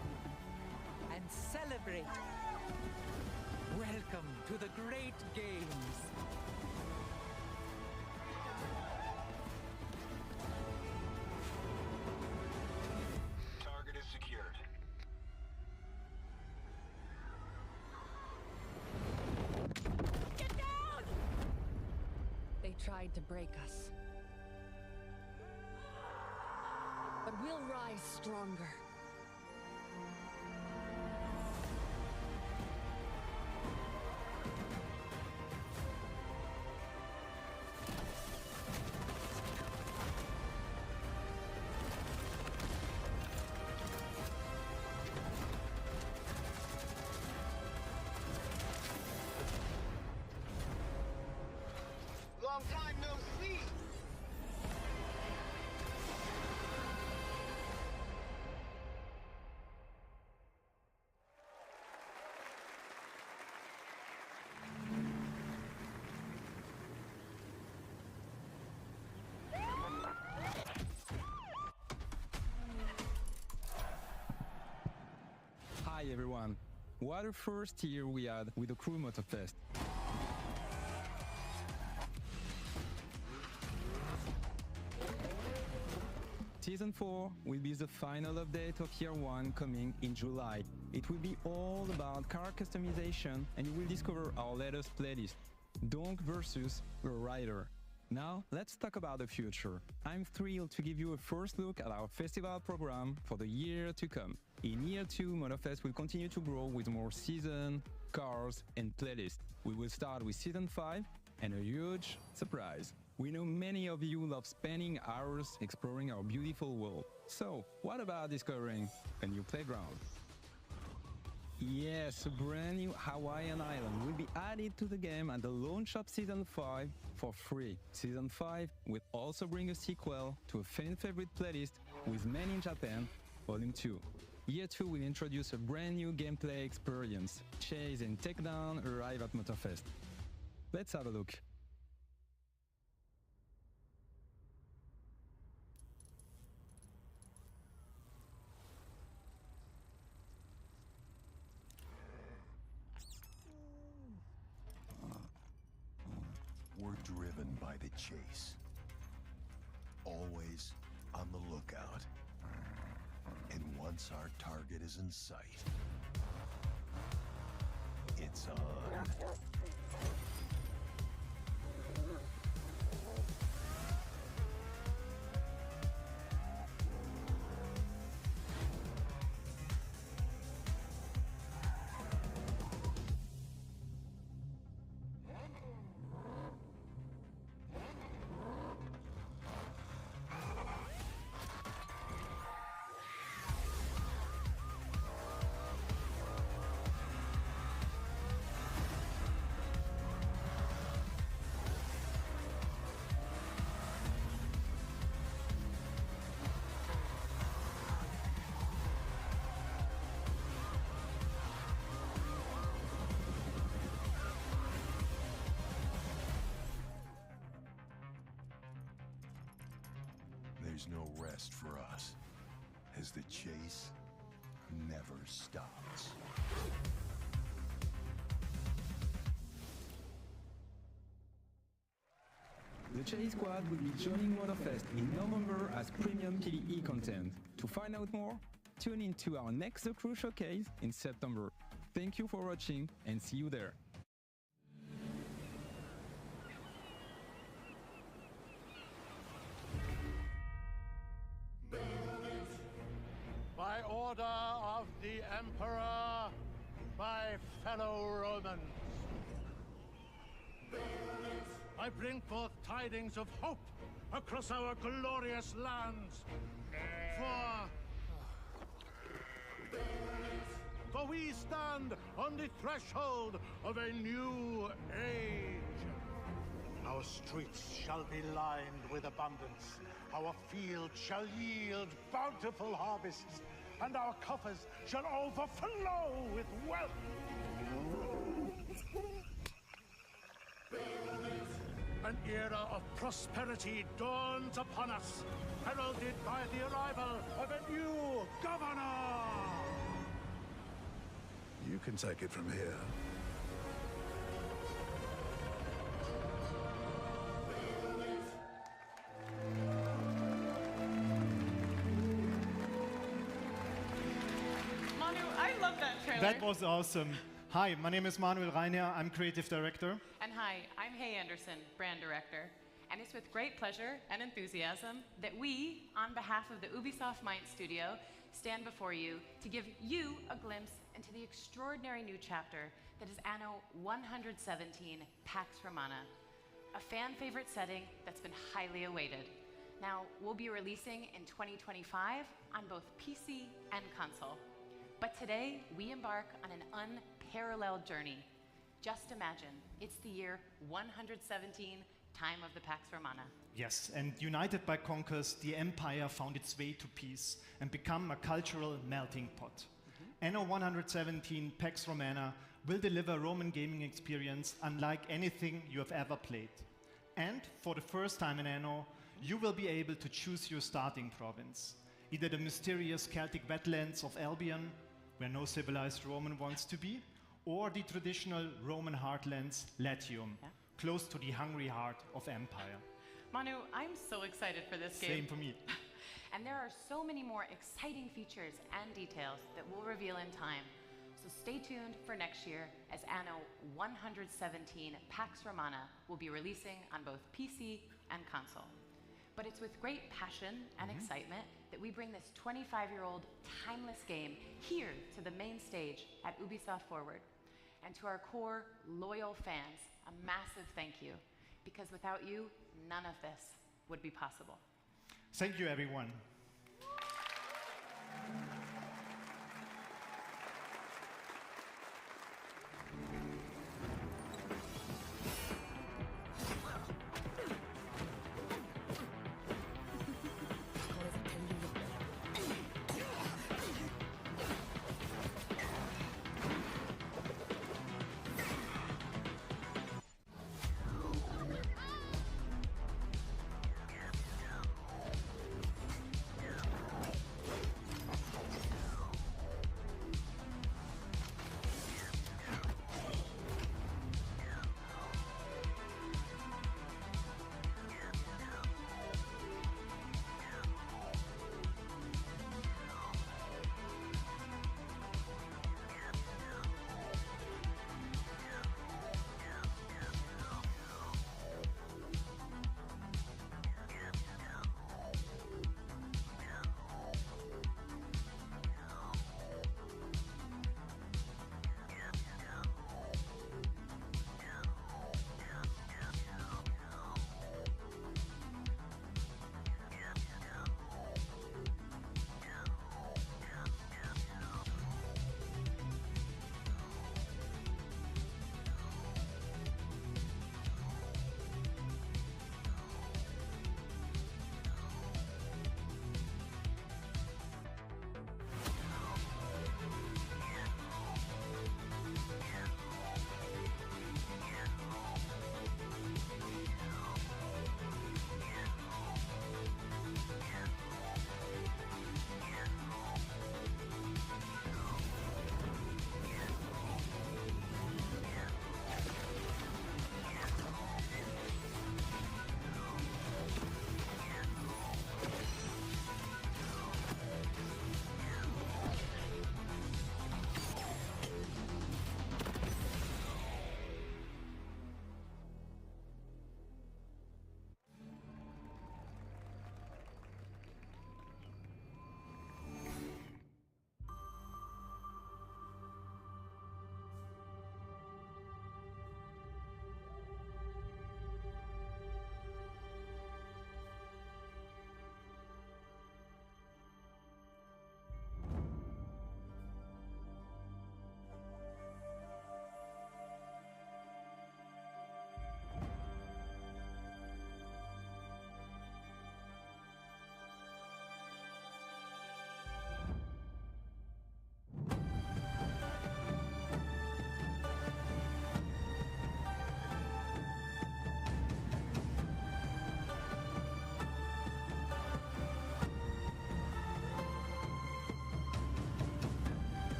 S25: and celebrate. Welcome to the great games.
S4: Target is secured.
S6: Get down! They tried to break us.
S21: We'll rise stronger.
S15: Long time no see!
S2: Hi everyone. What a first year we had with the Crew Motorfest. Season 4 will be the final update of Year 1 coming in July. It will be all about car customization and you will discover our latest playlist, Donk versus the Rider. Now, let's talk about the future. I'm thrilled to give you a first look at our festival program for the year to come. In Year 2, Motorfest will continue to grow with more seasons, cars and playlists. We will start with Season 5 and a huge surprise. We know many of you love spending hours exploring our beautiful world. So, what about discovering a new playground? Yes, a brand new Hawaiian island will be added to the game at the launch of Season 5 for free. Season 5 will also bring a sequel to a fan favorite playlist with Men in Japan, Volume 2. Year 2 will introduce a brand new gameplay experience. Chase and Takedown arrive at Motorfest. Let's have a look.
S18: We're driven by the chase. Always on the lookout. And once our target is in sight, it's on. There's no rest for us, as the chase never stops.
S2: The Chase Squad will be joining Motorfest in November as premium PvE content. To find out more, tune in to our next The Crew showcase in September. Thank you for watching and see you there.
S19: By order of the Emperor, my fellow Romans, I bring forth tidings of hope across our glorious lands. For we stand on the threshold of a new age. Our streets shall be lined with abundance. Our fields shall yield bountiful harvests, and our coffers shall overflow with wealth. An era of prosperity dawns upon us, heralded by the arrival of a new governor!
S5: You can take it from here.
S20: Manu, I love that trailer.
S23: That was awesome. Hi, my name is Manuel Reiner. I'm creative director.
S20: And hi, I'm Hay Anderson, brand director.
S1: And it's with great pleasure and enthusiasm that we, on behalf of the Ubisoft Mind Studio, stand before you to give you a glimpse into the extraordinary new chapter that is Anno 117 Pax Romana, a fan favorite setting that's been highly awaited. Now, we'll be releasing in 2025 on both PC and console. But today, we embark on an unparalleled journey. Just imagine, it's the year 117, time of the Pax Romana.
S23: Yes, and united by conquest, the Empire found its way to peace and become a cultural melting pot. Anno 117 Pax Romana will deliver a Roman gaming experience unlike anything you have ever played. And for the first time in Anno, you will be able to choose your starting province. Either the mysterious Celtic wetlands of Albion, where no civilized Roman wants to be, or the traditional Roman heartlands, Latium, close to the hungry heart of Empire.
S1: Manu, I'm so excited for this game.
S23: Same for me.
S1: And there are so many more exciting features and details that we'll reveal in time. So stay tuned for next year as Anno 117 Pax Romana will be releasing on both PC and console. But it's with great passion and excitement that we bring this 25-year-old timeless game here to the main stage at Ubisoft Forward. And to our core, loyal fans, a massive thank you, because without you, none of this would be possible.
S23: Thank you, everyone.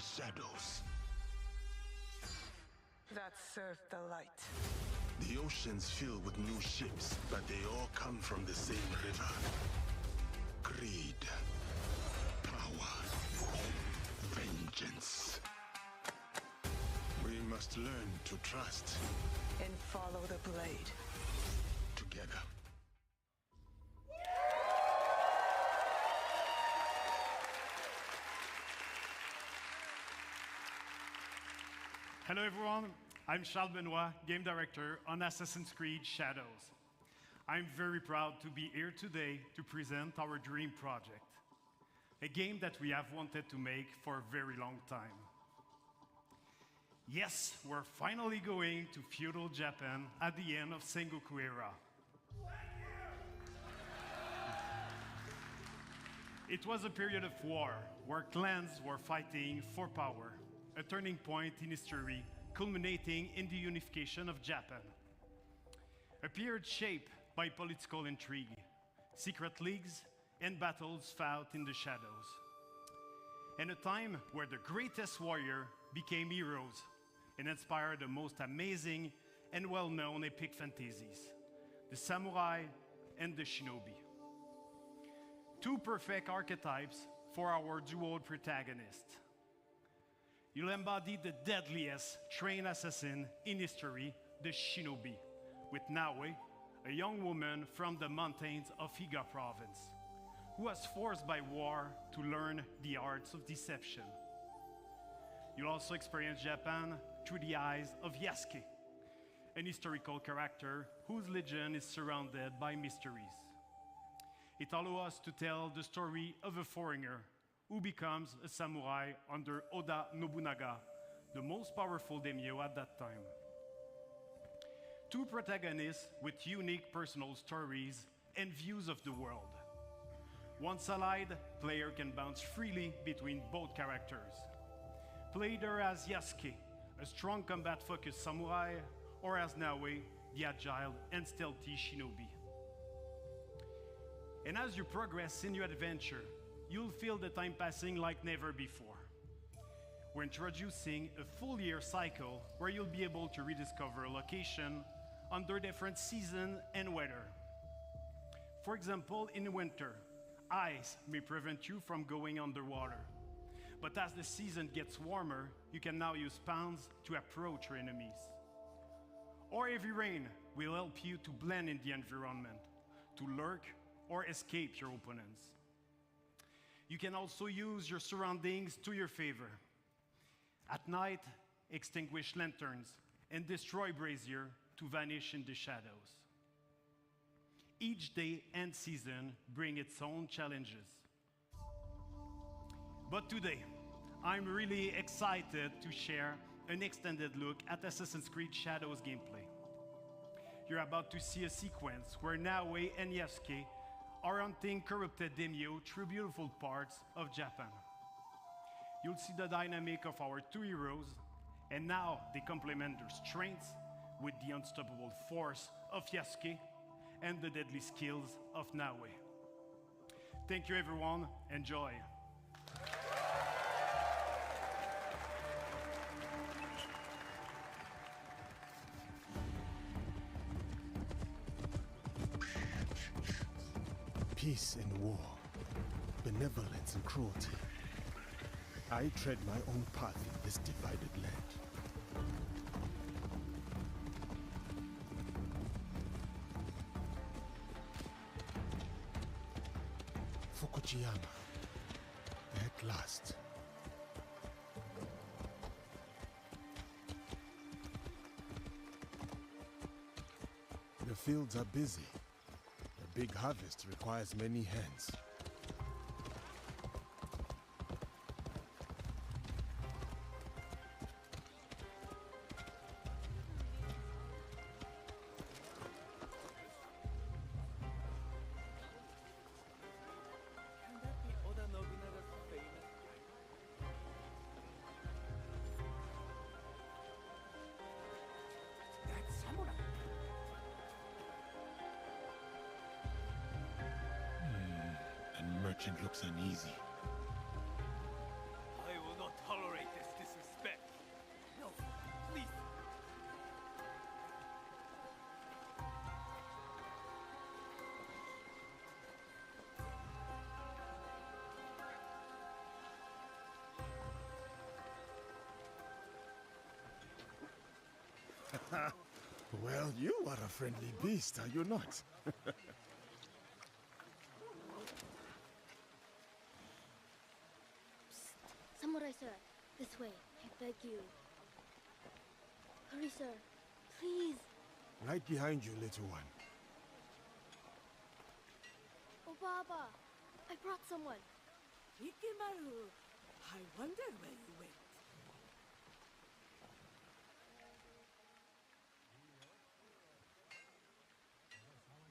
S18: shadows.
S25: That serve the light.
S18: The ocean's filled with new ships, but they all come from the same river. Greed. Power. Vengeance. We must learn to trust.
S25: And follow the blade.
S18: Together.
S3: Hello everyone, I'm Charles Benoit, Game Director on Assassin's Creed Shadows. I'm very proud to be here today to present our dream project, a game that we have wanted to make for a very long time. Yes, we're finally going to feudal Japan at the end of Sengoku era. It was a period of war where clans were fighting for power, a turning point in history culminating in the unification of Japan. A period shaped by political intrigue, secret leagues, and battles fought in the shadows. And a time where the greatest warrior became heroes and inspired the most amazing and well-known epic fantasies, the samurai and the shinobi. Two perfect archetypes for our duo protagonists. You'll embody the deadliest trained assassin in history, the shinobi, with Naoe, a young woman from the mountains of Higa province, who was forced by war to learn the arts of deception. You'll also experience Japan through the eyes of Yasuke, an historical character whose legend is surrounded by mysteries. It allows us to tell the story of a foreigner who becomes a samurai under Oda Nobunaga, the most powerful daimyo at that time. Two protagonists with unique personal stories and views of the world. Once allied, player can bounce freely between both characters. Play either as Yasuke, a strong combat-focused samurai, or as Naoe, the agile and stealthy shinobi. And as you progress in your adventure, you'll feel the time passing like never before. We're introducing a full year cycle where you'll be able to rediscover a location under different season and weather. For example, in winter, ice may prevent you from going underwater. But as the season gets warmer, you can now use spawns to approach your enemies. Or heavy rain will help you to blend in the environment, to lurk or escape your opponents. You can also use your surroundings to your favor. At night, extinguish lanterns and destroy brazier to vanish in the shadows. Each day and season bring its own challenges. But today, I'm really excited to share an extended look at Assassin's Creed Shadows gameplay. You're about to see a sequence where Naoe and Yasuke are hunting corrupted daimyo through beautiful parts of Japan. You'll see the dynamic of our two heroes, and now they complement their strengths with the unstoppable force of Yasuke and the deadly skills of Naoe. Thank you everyone, enjoy.
S7: Peace and war, benevolence and cruelty. I tread my own path in this divided land. Fukujiyama, at last. The fields are busy. A big harvest requires many hands.
S18: Merchant looks uneasy.
S14: I will not tolerate
S7: Well, you are a friendly beast, are you not?
S8: Samurai sir, this way, I beg you. Hurry, sir. Please.
S7: Right behind you, little one.
S8: Oh, Baba, I brought someone.
S12: Ikimaru, I wonder where you went.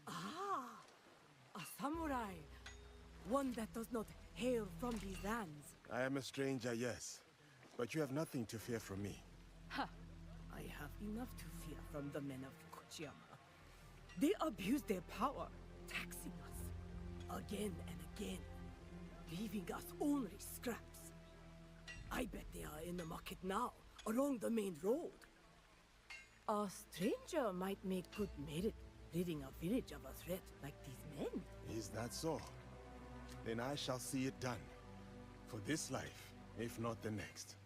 S12: Ah, a samurai. One that does not hail from these lands.
S7: I am a stranger, yes. But you have nothing to fear from me.
S12: Ha! I have enough to fear from the men of Kochiyama. They abuse their power, taxing us again and again, leaving us only scraps. I bet they are in the market now, along the main road. A stranger might make good merit, ridding a village of a threat like these men.
S7: Is that so? Then I shall see it done. For this life, if not the next.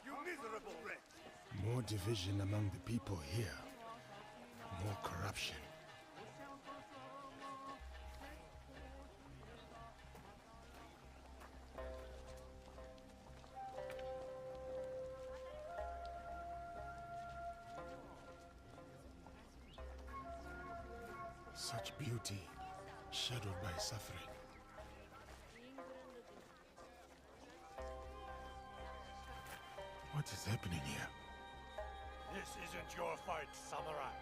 S11: You miserable wretch!
S7: More division among the people here. More corruption. Such beauty, shadowed by suffering. What is happening here?
S19: This isn't your fight, samurai.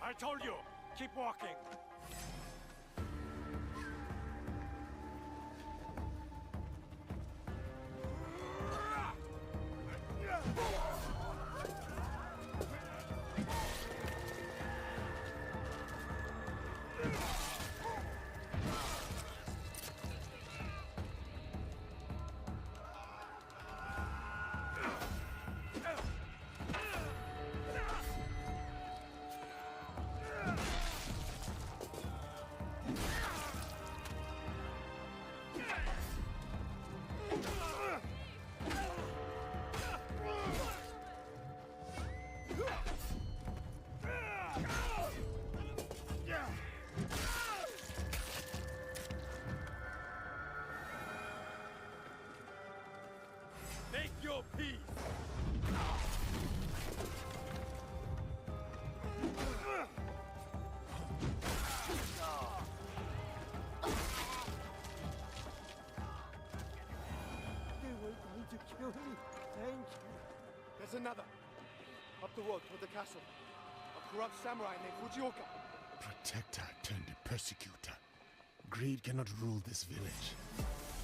S19: I told you, keep walking. Make your peace!
S12: They were going to kill me. Thank you.
S15: There's another. Up the road toward the castle. A corrupt samurai named Fujioka.
S7: Protector turned persecutor. Greed cannot rule this village.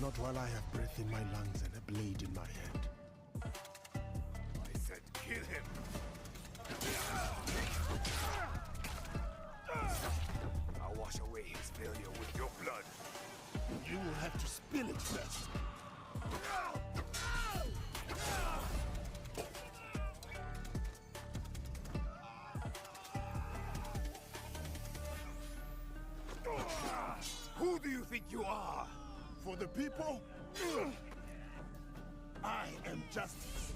S7: Not while I have breath in my lungs and a blade in my hand.
S11: I said kill him! I'll wash away his failure with your blood.
S19: You will have to spill it first.
S11: Who do you think you are?
S19: For the people, I am justice.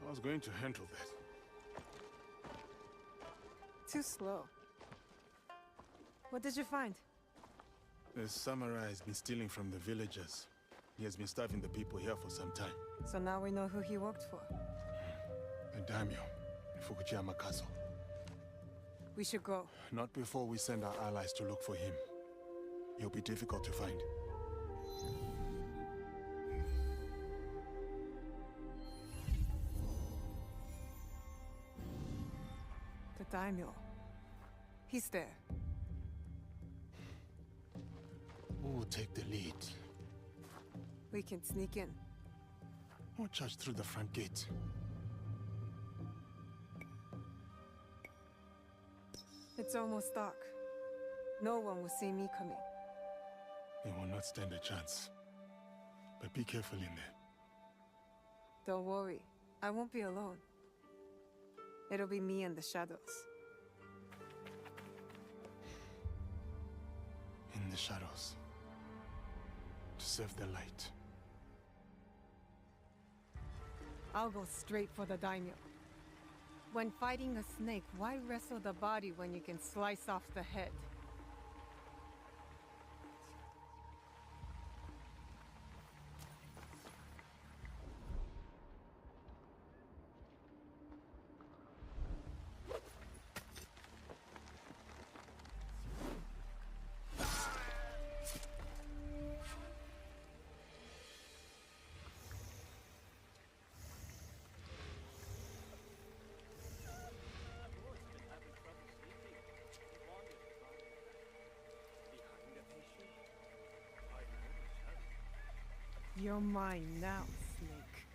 S7: I was going to handle that.
S14: Too slow. What did you find?
S7: The samurai has been stealing from the villagers. He has been starving the people here for some time.
S6: So now we know who he worked for.
S7: The daimyo in Fukuyama Castle.
S6: We should go.
S7: Not before we send our allies to look for him. He'll be difficult to find.
S6: The daimyo. He's there.
S7: Who will take the lead?
S6: We can sneak in.
S7: Or charge through the front gate.
S6: It's almost dark. No one will see me coming.
S7: They will not stand a chance. But be careful in there.
S6: Don't worry. I won't be alone. It'll be me and the shadows.
S7: In the shadows. To serve the light.
S6: I'll go straight for the daimyo. When fighting a snake, why wrestle the body when you can slice off the head? You're mine now, Snake.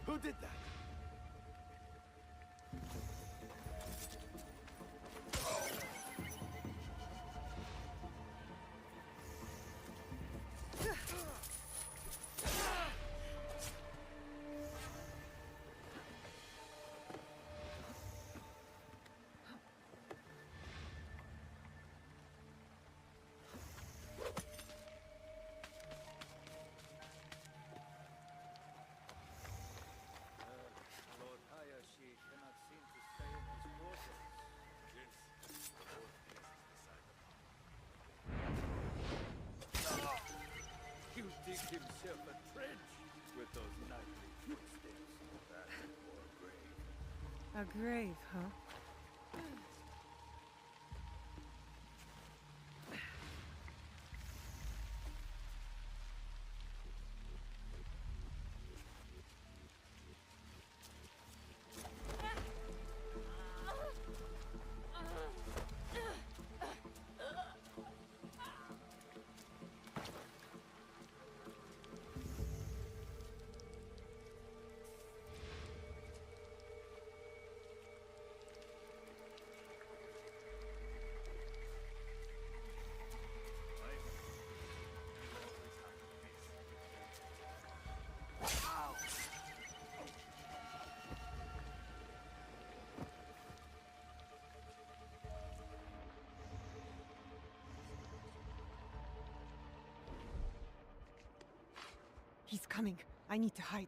S15: Who did that?
S10: Himself a trench with those nightly footsteps. That's a grave.
S6: A grave, huh? He's coming. I need to hide.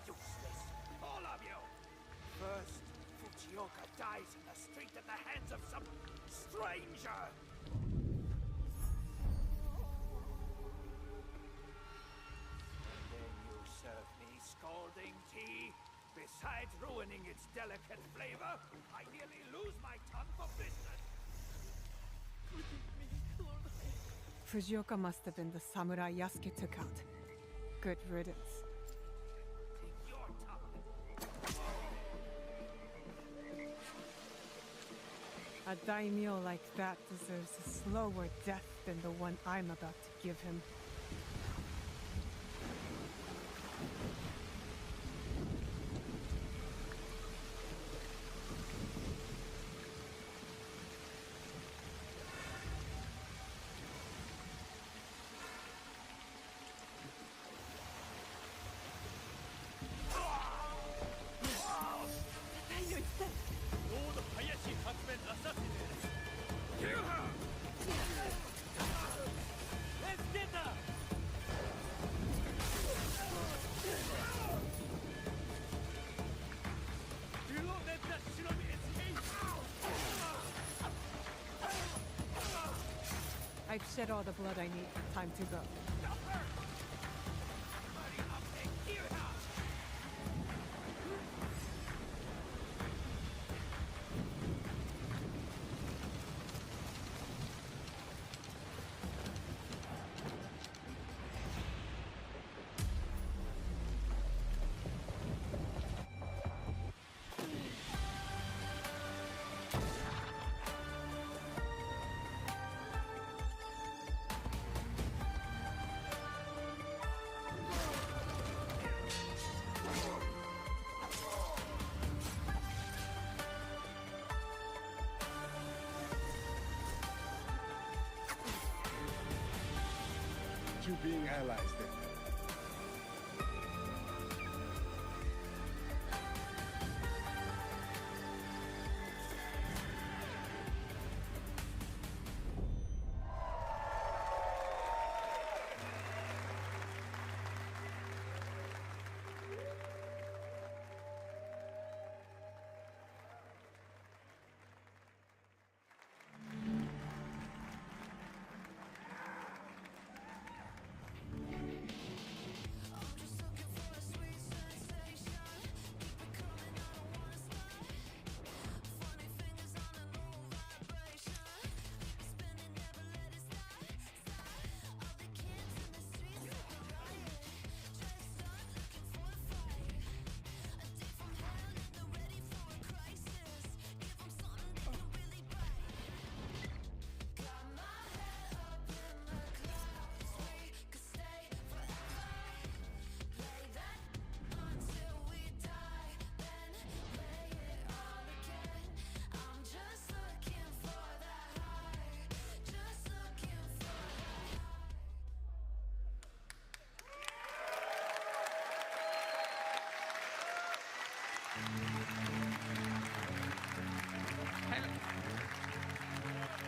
S10: Useless, all of you! First, Fujioka dies in the street at the hands of some stranger! Scalding tea. Besides ruining its delicate flavor, I nearly lose my tongue for business.
S6: Fujioka must have been the samurai Yasuke took out. Good riddance.
S10: Take your tongue.
S6: A daimyo like that deserves a slower death than the one I'm about to give him. I've shed all the blood I need. Time to go.
S7: You being allies then.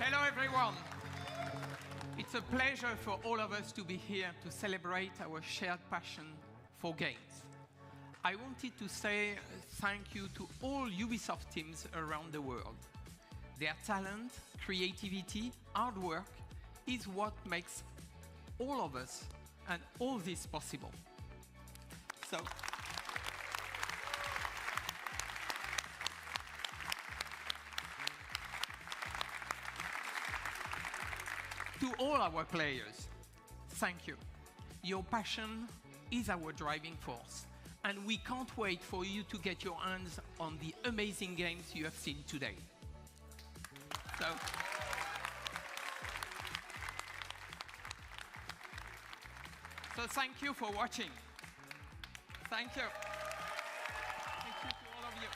S9: Hello everyone. It's a pleasure for all of us to be here to celebrate our shared passion for games. I wanted to say thank you to all Ubisoft teams around the world. Their talent, creativity, hard work is what makes all of us and all this possible. So, to all our players, thank you. Your passion is our driving force, and we can't wait for you to get your hands on the amazing games you have seen today. So thank you for watching. Thank you. Thank you to all of you.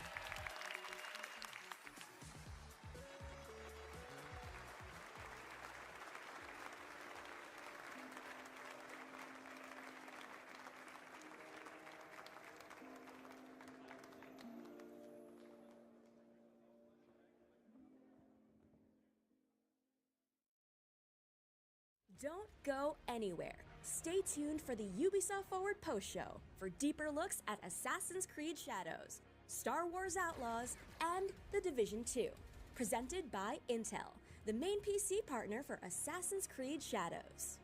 S13: Don't go anywhere. Stay tuned for the Ubisoft Forward Post Show for deeper looks at Assassin's Creed Shadows, Star Wars Outlaws, and The Division 2. Presented by Intel, the main PC partner for Assassin's Creed Shadows.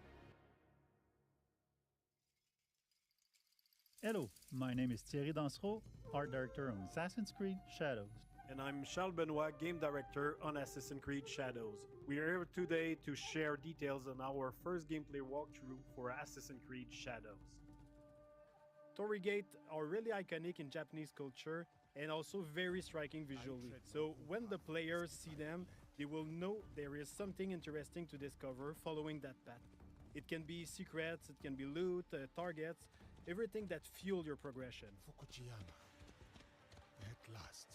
S14: Hello, my name is Thierry Dansereau, Art Director on Assassin's Creed Shadows.
S20: And I'm Charles Benoit, Game Director on Assassin's Creed Shadows. We are here today to share details on our first gameplay walkthrough for Assassin's Creed Shadows. Torii Gate are really iconic in Japanese culture and also very striking visually. So when the players see them, they will know there is something interesting to discover following that path. It can be secrets, it can be loot, targets, everything that fuel your progression.
S7: Fukuyama. At last.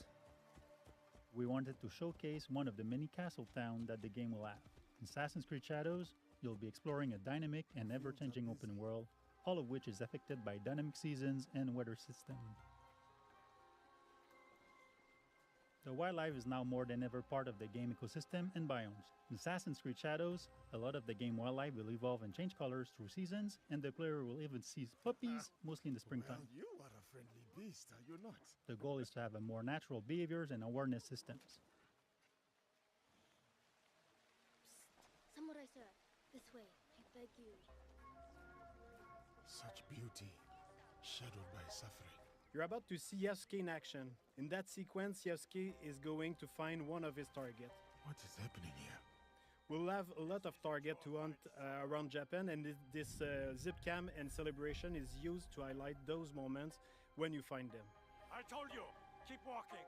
S14: We wanted to showcase one of the many castle towns that the game will have. In Assassin's Creed Shadows, you'll be exploring a dynamic and ever-changing open world, all of which is affected by dynamic seasons and weather system. The wildlife is now more than ever part of the game ecosystem and biomes. In Assassin's Creed Shadows, a lot of the game wildlife will evolve and change colors through seasons, and the player will even see puppies, mostly in the springtime.
S7: Well, you are a friendly beast, are you not?
S14: The goal is to have a more natural behaviors and awareness systems.
S8: Samurai sir, This way, I beg you.
S7: Such beauty, shadowed by suffering.
S20: You're about to see Yasuke in action. In that sequence, Yasuke is going to find one of his targets.
S7: What is happening here?
S20: We'll have a lot of target to hunt around Japan, and this zip cam and celebration is used to highlight those moments when you find them.
S10: I told you, keep walking.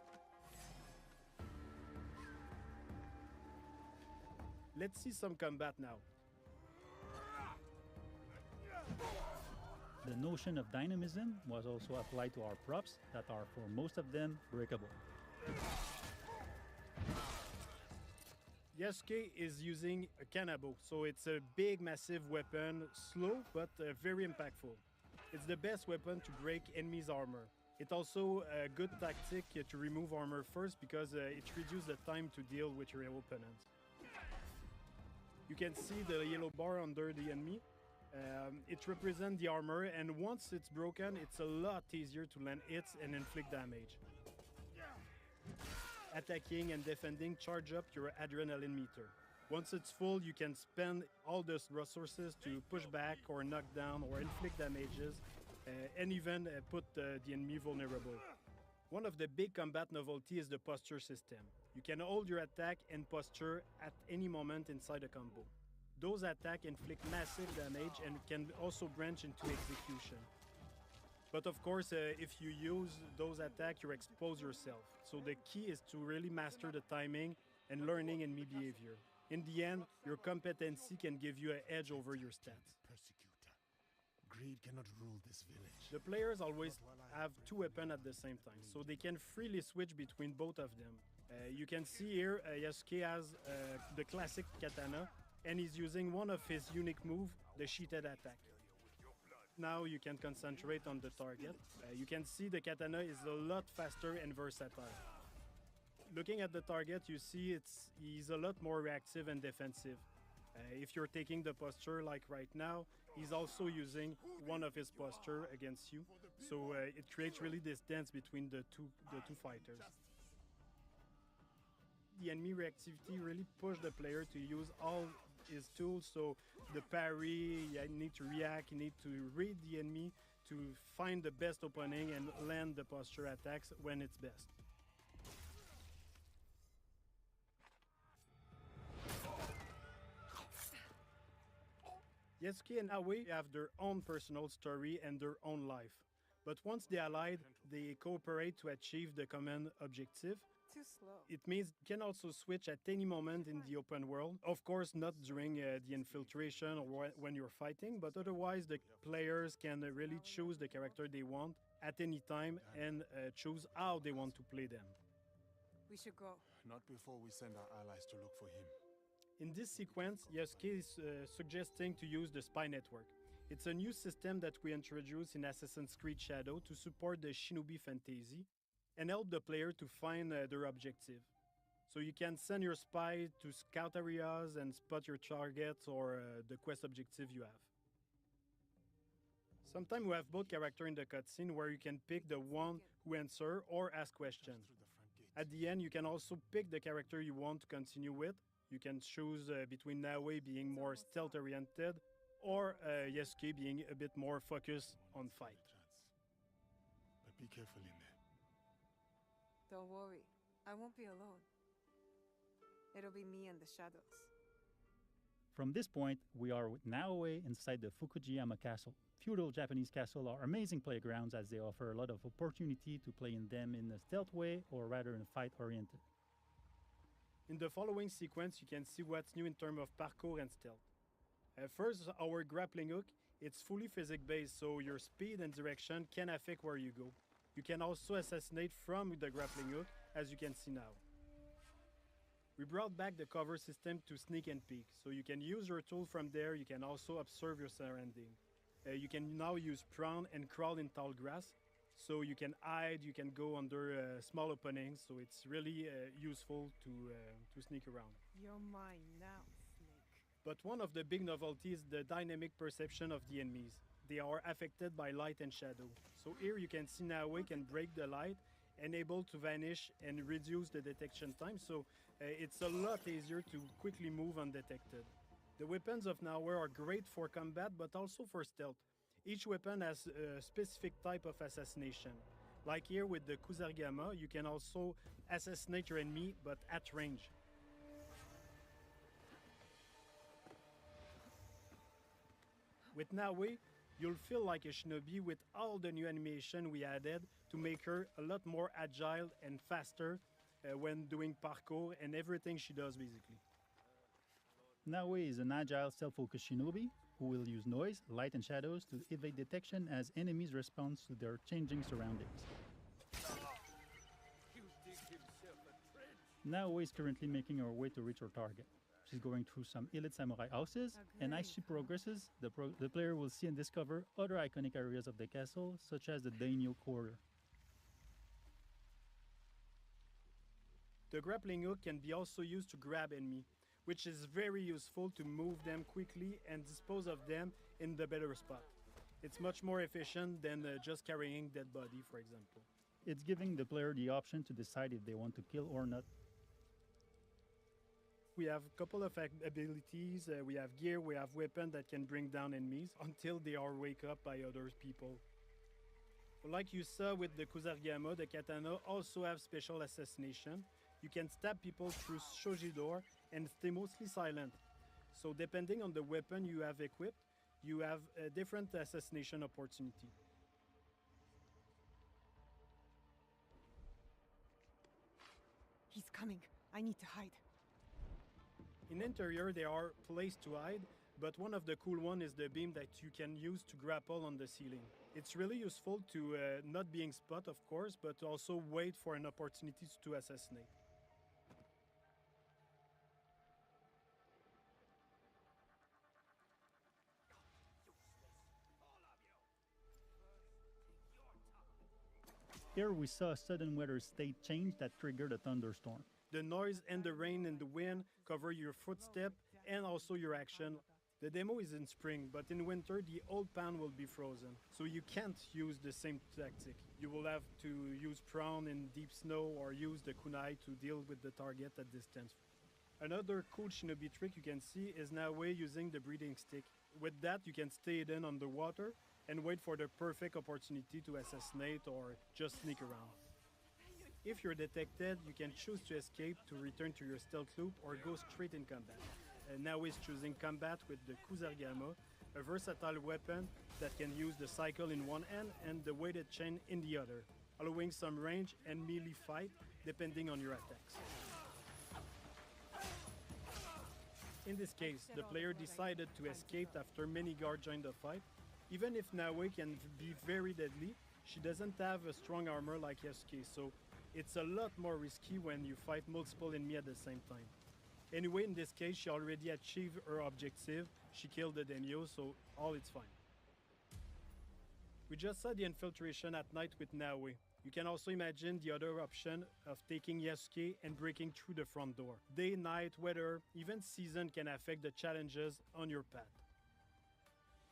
S20: Let's see some combat now.
S14: The notion of dynamism was also applied to our props that are, for most of them, breakable.
S20: Yasuke is using a kanabo, so it's a big, massive weapon, slow but very impactful. It's the best weapon to break enemies' armor. It's also a good tactic to remove armor first because it reduces the time to deal with your opponents. You can see the yellow bar under the enemy. It represents the armor, and once it's broken, it's a lot easier to land hits and inflict damage. Attacking and defending charge up your adrenaline meter. Once it's full, you can spend all those resources to push back or knock down or inflict damages, and even put the enemy vulnerable. One of the big combat novelty is the posture system. You can hold your attack and posture at any moment inside a combo. Those attacks inflict massive damage and can also branch into execution. But of course, if you use those attacks, you expose yourself. So the key is to really master the timing and learning enemy behavior. In the end, your competency can give you an edge over your stats.
S7: Persecutor. Greed cannot rule this village.
S20: The players always have two weapons at the same time, so they can freely switch between both of them. You can see here Yasuke has the classic katana, and he's using one of his unique moves, the sheeted attack. Now you can concentrate on the target. You can see the katana is a lot faster and versatile. Looking at the target, you see he's a lot more reactive and defensive. If you're taking the posture like right now, he's also using one of his posture against you. So it creates really this dance between the two fighters. The enemy reactivity really pushed the player to use all his tools, so the parry, you need to react, you need to read the enemy to find the best opening and land the posture attacks when it's best. Yasuke and Aoi have their own personal story and their own life. But once they allied, they cooperate to achieve the common objective.
S6: Too slow.
S20: It means you can also switch at any moment in the open world. Of course, not during the infiltration or when you're fighting, but otherwise the players can really choose the character they want at any time and choose how they want to play them.
S6: We should go.
S7: Not before we send our allies to look for him.
S20: In this sequence, Yasuke is suggesting to use the spy network. It's a new system that we introduced in Assassin's Creed Shadow to support the Shinobi fantasy and help the player to find their objective. So you can send your spy to scout areas and spot your targets or the quest objective you have. Sometimes we have both characters in the cutscene where you can pick the one who answers or ask questions. At the end, you can also pick the character you want to continue with. You can choose between Naoe being more stealth-oriented or Yasuke being a bit more focused on fight.
S7: But be careful in there.
S6: Don't worry, I won't be alone. It'll be me and the shadows.
S14: From this point, we are with Naoe inside the Fukujiyama Castle. Feudal Japanese castles are amazing playgrounds as they offer a lot of opportunity to play in them in a stealth way or rather in a fight-oriented.
S20: In the following sequence, you can see what's new in terms of parkour and stealth. First, our grappling hook. It's fully physics-based, so your speed and direction can affect where you go. You can also assassinate from the grappling hook, as you can see now. We brought back the cover system to sneak and peek, so you can use your tool from there. You can also observe your surrounding. You can now use prone and crawl in tall grass, so you can hide, you can go under small openings, so it's really useful to sneak around.
S6: You're mine now, Snake.
S20: But one of the big novelties is the dynamic perception of the enemies. They are affected by light and shadow. So here you can see Naoe can break the light and able to vanish and reduce the detection time, so it's a lot easier to quickly move undetected. The weapons of Nowhere are great for combat, but also for stealth. Each weapon has a specific type of assassination. Like here with the Kusarigama, you can also assassinate your enemy, but at range. With Nawe, you'll feel like a shinobi with all the new animation we added to make her a lot more agile and faster when doing parkour and everything she does basically.
S14: Nawe is an agile, self-focused shinobi who will use noise, light, and shadows to evade detection as enemies respond to their changing surroundings. Nawe is currently making her way to reach her target. She's going through some elite samurai houses, and as she progresses, the player will see and discover other iconic areas of the castle, such as the Daimyo Quarter.
S20: The grappling hook can be also used to grab enemy, which is very useful to move them quickly and dispose of them in the better spot. It's much more efficient than just carrying dead body, for example.
S14: It's giving the player the option to decide if they want to kill or not.
S20: We have a couple of abilities, we have gear, we have weapons that can bring down enemies until they are wake up by other people. Like you saw with the Kusarigama, the katana also have special assassination. You can stab people through shoji door and stay mostly silent. So depending on the weapon you have equipped, you have a different assassination opportunity.
S6: He's coming. I need to hide.
S20: In interior, there are places to hide, but one of the cool ones is the beam that you can use to grapple on the ceiling. It's really useful to not being spot, of course, but also wait for an opportunity to assassinate.
S14: Here we saw a sudden weather state change that triggered a thunderstorm.
S20: The noise and the rain and the wind cover your footstep and also your action. The demo is in spring, but in winter the old pan will be frozen, so you can't use the same tactic. You will have to use prawn in deep snow or use the kunai to deal with the target at distance. Another cool shinobi trick you can see is Nawe using the breathing stick. With that you can stay hidden underwater and wait for the perfect opportunity to assassinate or just sneak around. If you're detected, you can choose to escape to return to your stealth loop or go straight in combat. Now is choosing combat with the Kusarigama, a versatile weapon that can use the cycle in one hand and the weighted chain in the other, allowing some range and melee fight depending on your attacks. In this case, the player decided to escape after many guards joined the fight. Even if Nawe can be very deadly, she doesn't have a strong armor like Yasuke, so it's a lot more risky when you fight multiple enemies at the same time. Anyway, in this case, she already achieved her objective. She killed the Daimyo, so all is fine. We just saw the infiltration at night with Nawe. You can also imagine the other option of taking Yasuke and breaking through the front door. Day, night, weather, even season can affect the challenges on your path.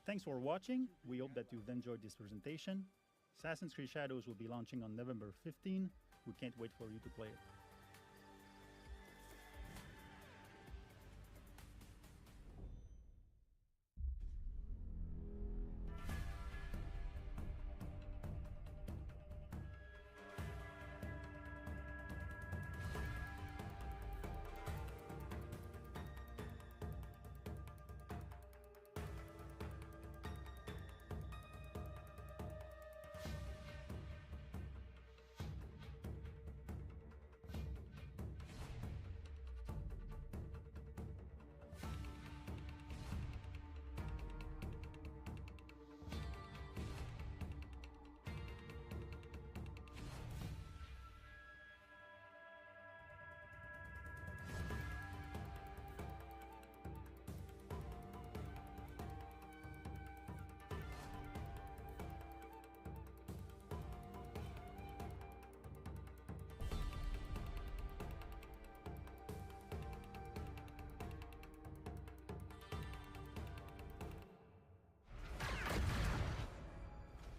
S14: Thanks for watching. We hope that you've enjoyed this presentation. Assassin's Creed Shadows will be launching on November 15. We can't wait for you to play it.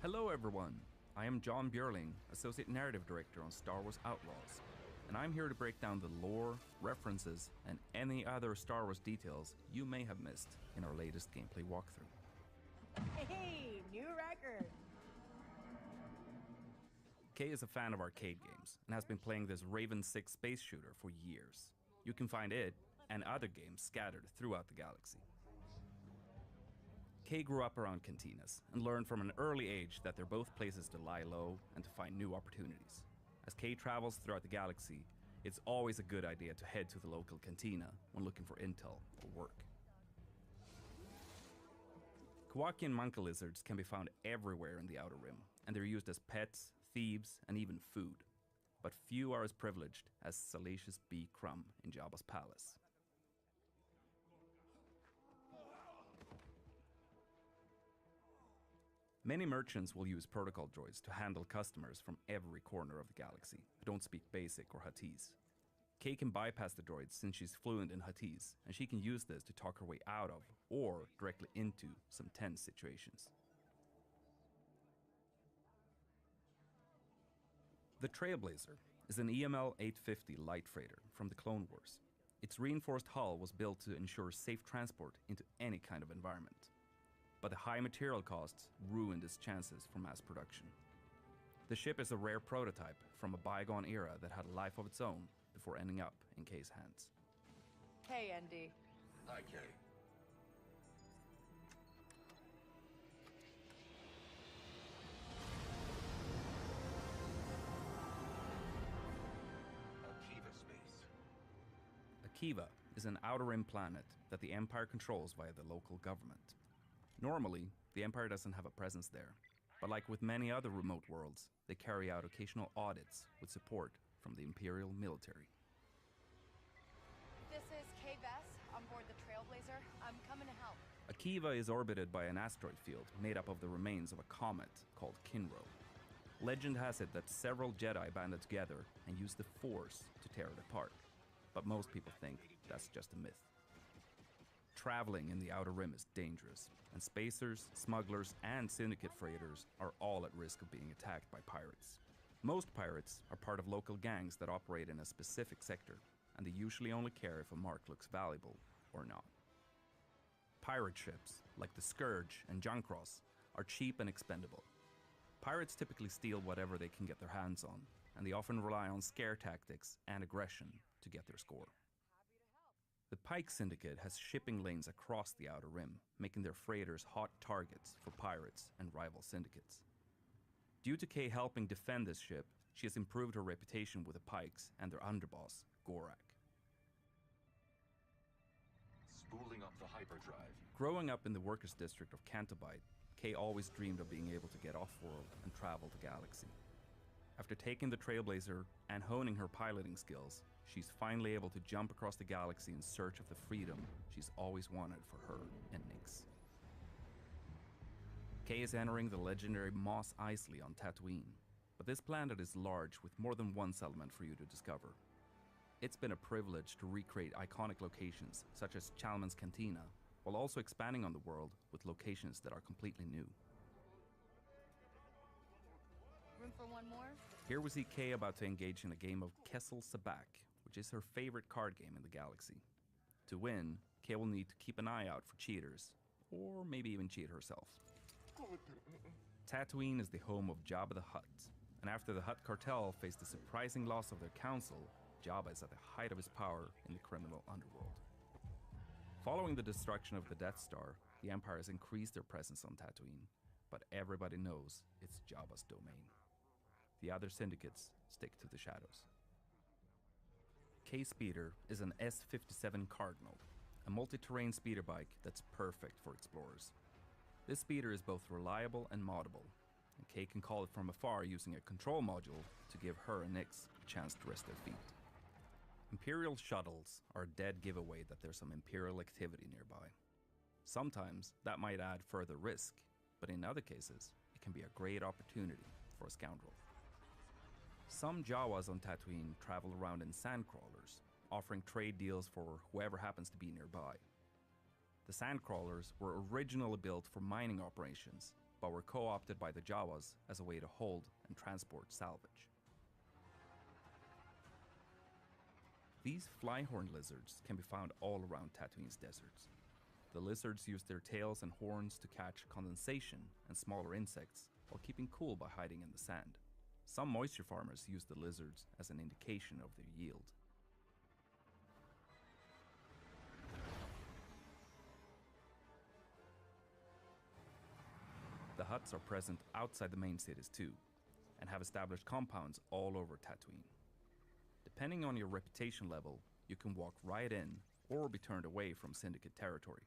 S4: Hello everyone, I am John Björling, Associate Narrative Director on Star Wars Outlaws. and I'm here to break down the lore, references, and any other Star Wars details you may have missed in our latest gameplay walkthrough.
S16: Hey, new record!
S4: Kay is a fan of arcade games and has been playing this Raven 6 space shooter for years. You can find it and other games scattered throughout the galaxy. Kay grew up around cantinas and learned from an early age that they're both places to lie low and to find new opportunities. As Kay travels throughout the galaxy, it's always a good idea to head to the local cantina when looking for intel or work. Kowakian Monka lizards can be found everywhere in the Outer Rim, and they're used as pets, thieves, and even food. But few are as privileged as Salacious B. Crumb in Jabba's palace. Many merchants will use protocol droids to handle customers from every corner of the galaxy who don't speak Basic or Huttese. Kay can bypass the droids since she's fluent in Huttese, and she can use this to talk her way out of, or directly into, some tense situations. The Trailblazer is an EML 850 light freighter from the Clone Wars. Its reinforced hull was built to ensure safe transport into any kind of environment. But the high material costs ruined its chances for mass production. The ship is a rare prototype from a bygone era that had a life of its own before ending up in Kay's hands.
S21: Hey, Andy.
S18: Hi, Kay. Akiva space.
S4: Akiva is an Outer Rim planet that the Empire controls via the local government. Normally, the Empire doesn't have a presence there, but like with many other remote worlds, they carry out occasional audits with support from the Imperial military.
S21: This is Kay Vess on board the Trailblazer. I'm coming to help.
S4: Akiva is orbited by an asteroid field made up of the remains of a comet called Kinro. Legend has it that several Jedi banded together and used the Force to tear it apart, but most people think that's just a myth. Traveling in the Outer Rim is dangerous, and spacers, smugglers, and syndicate freighters are all at risk of being attacked by pirates. Most pirates are part of local gangs that operate in a specific sector, and they usually only care if a mark looks valuable or not. Pirate ships, like the Scourge and Junkross, are cheap and expendable. Pirates typically steal whatever they can get their hands on, and they often rely on scare tactics and aggression to get their score. The Pike Syndicate has shipping lanes across the Outer Rim, making their freighters hot targets for pirates and rival syndicates. Due to Kay helping defend this ship, she has improved her reputation with the Pikes and their underboss, Gorak.
S18: Spooling up the hyperdrive.
S4: Growing up in the workers' district of Cantabite, Kay always dreamed of being able to get off-world and travel the galaxy. After taking the Trailblazer and honing her piloting skills, she's finally able to jump across the galaxy in search of the freedom she's always wanted for her and Nyx. Kay is entering the legendary Mos Eisley on Tatooine, but this planet is large with more than one settlement for you to discover. It's been a privilege to recreate iconic locations such as Chalmun's Cantina, while also expanding on the world with locations that are completely new.
S21: Room for one more?
S4: Here we see Kay about to engage in a game of Kessel Sabak, which is her favorite card game in the galaxy. To win, Kay will need to keep an eye out for cheaters, or maybe even cheat herself. Tatooine is the home of Jabba the Hutt, and after the Hutt cartel faced the surprising loss of their council, Jabba is at the height of his power in the criminal underworld. Following the destruction of the Death Star, the Empire has increased their presence on Tatooine, but everybody knows it's Jabba's domain. The other syndicates stick to the shadows. K-Speeder is an S57 Cardinal, a multi-terrain speeder bike that's perfect for explorers. This speeder is both reliable and moddable, and Kay can call it from afar using a control module to give her and Nyx a chance to rest their feet. Imperial shuttles are a dead giveaway that there's some Imperial activity nearby. Sometimes that might add further risk, but in other cases, it can be a great opportunity for a scoundrel. Some Jawas on Tatooine travel around in sandcrawlers, offering trade deals for whoever happens to be nearby. The sandcrawlers were originally built for mining operations, but were co-opted by the Jawas as a way to hold and transport salvage. These flyhorn lizards can be found all around Tatooine's deserts. The lizards use their tails and horns to catch condensation and smaller insects while keeping cool by hiding in the sand. Some moisture farmers use the lizards as an indication of their yield. The huts are present outside the main cities too, and have established compounds all over Tatooine. Depending on your reputation level, you can walk right in or be turned away from Syndicate territory.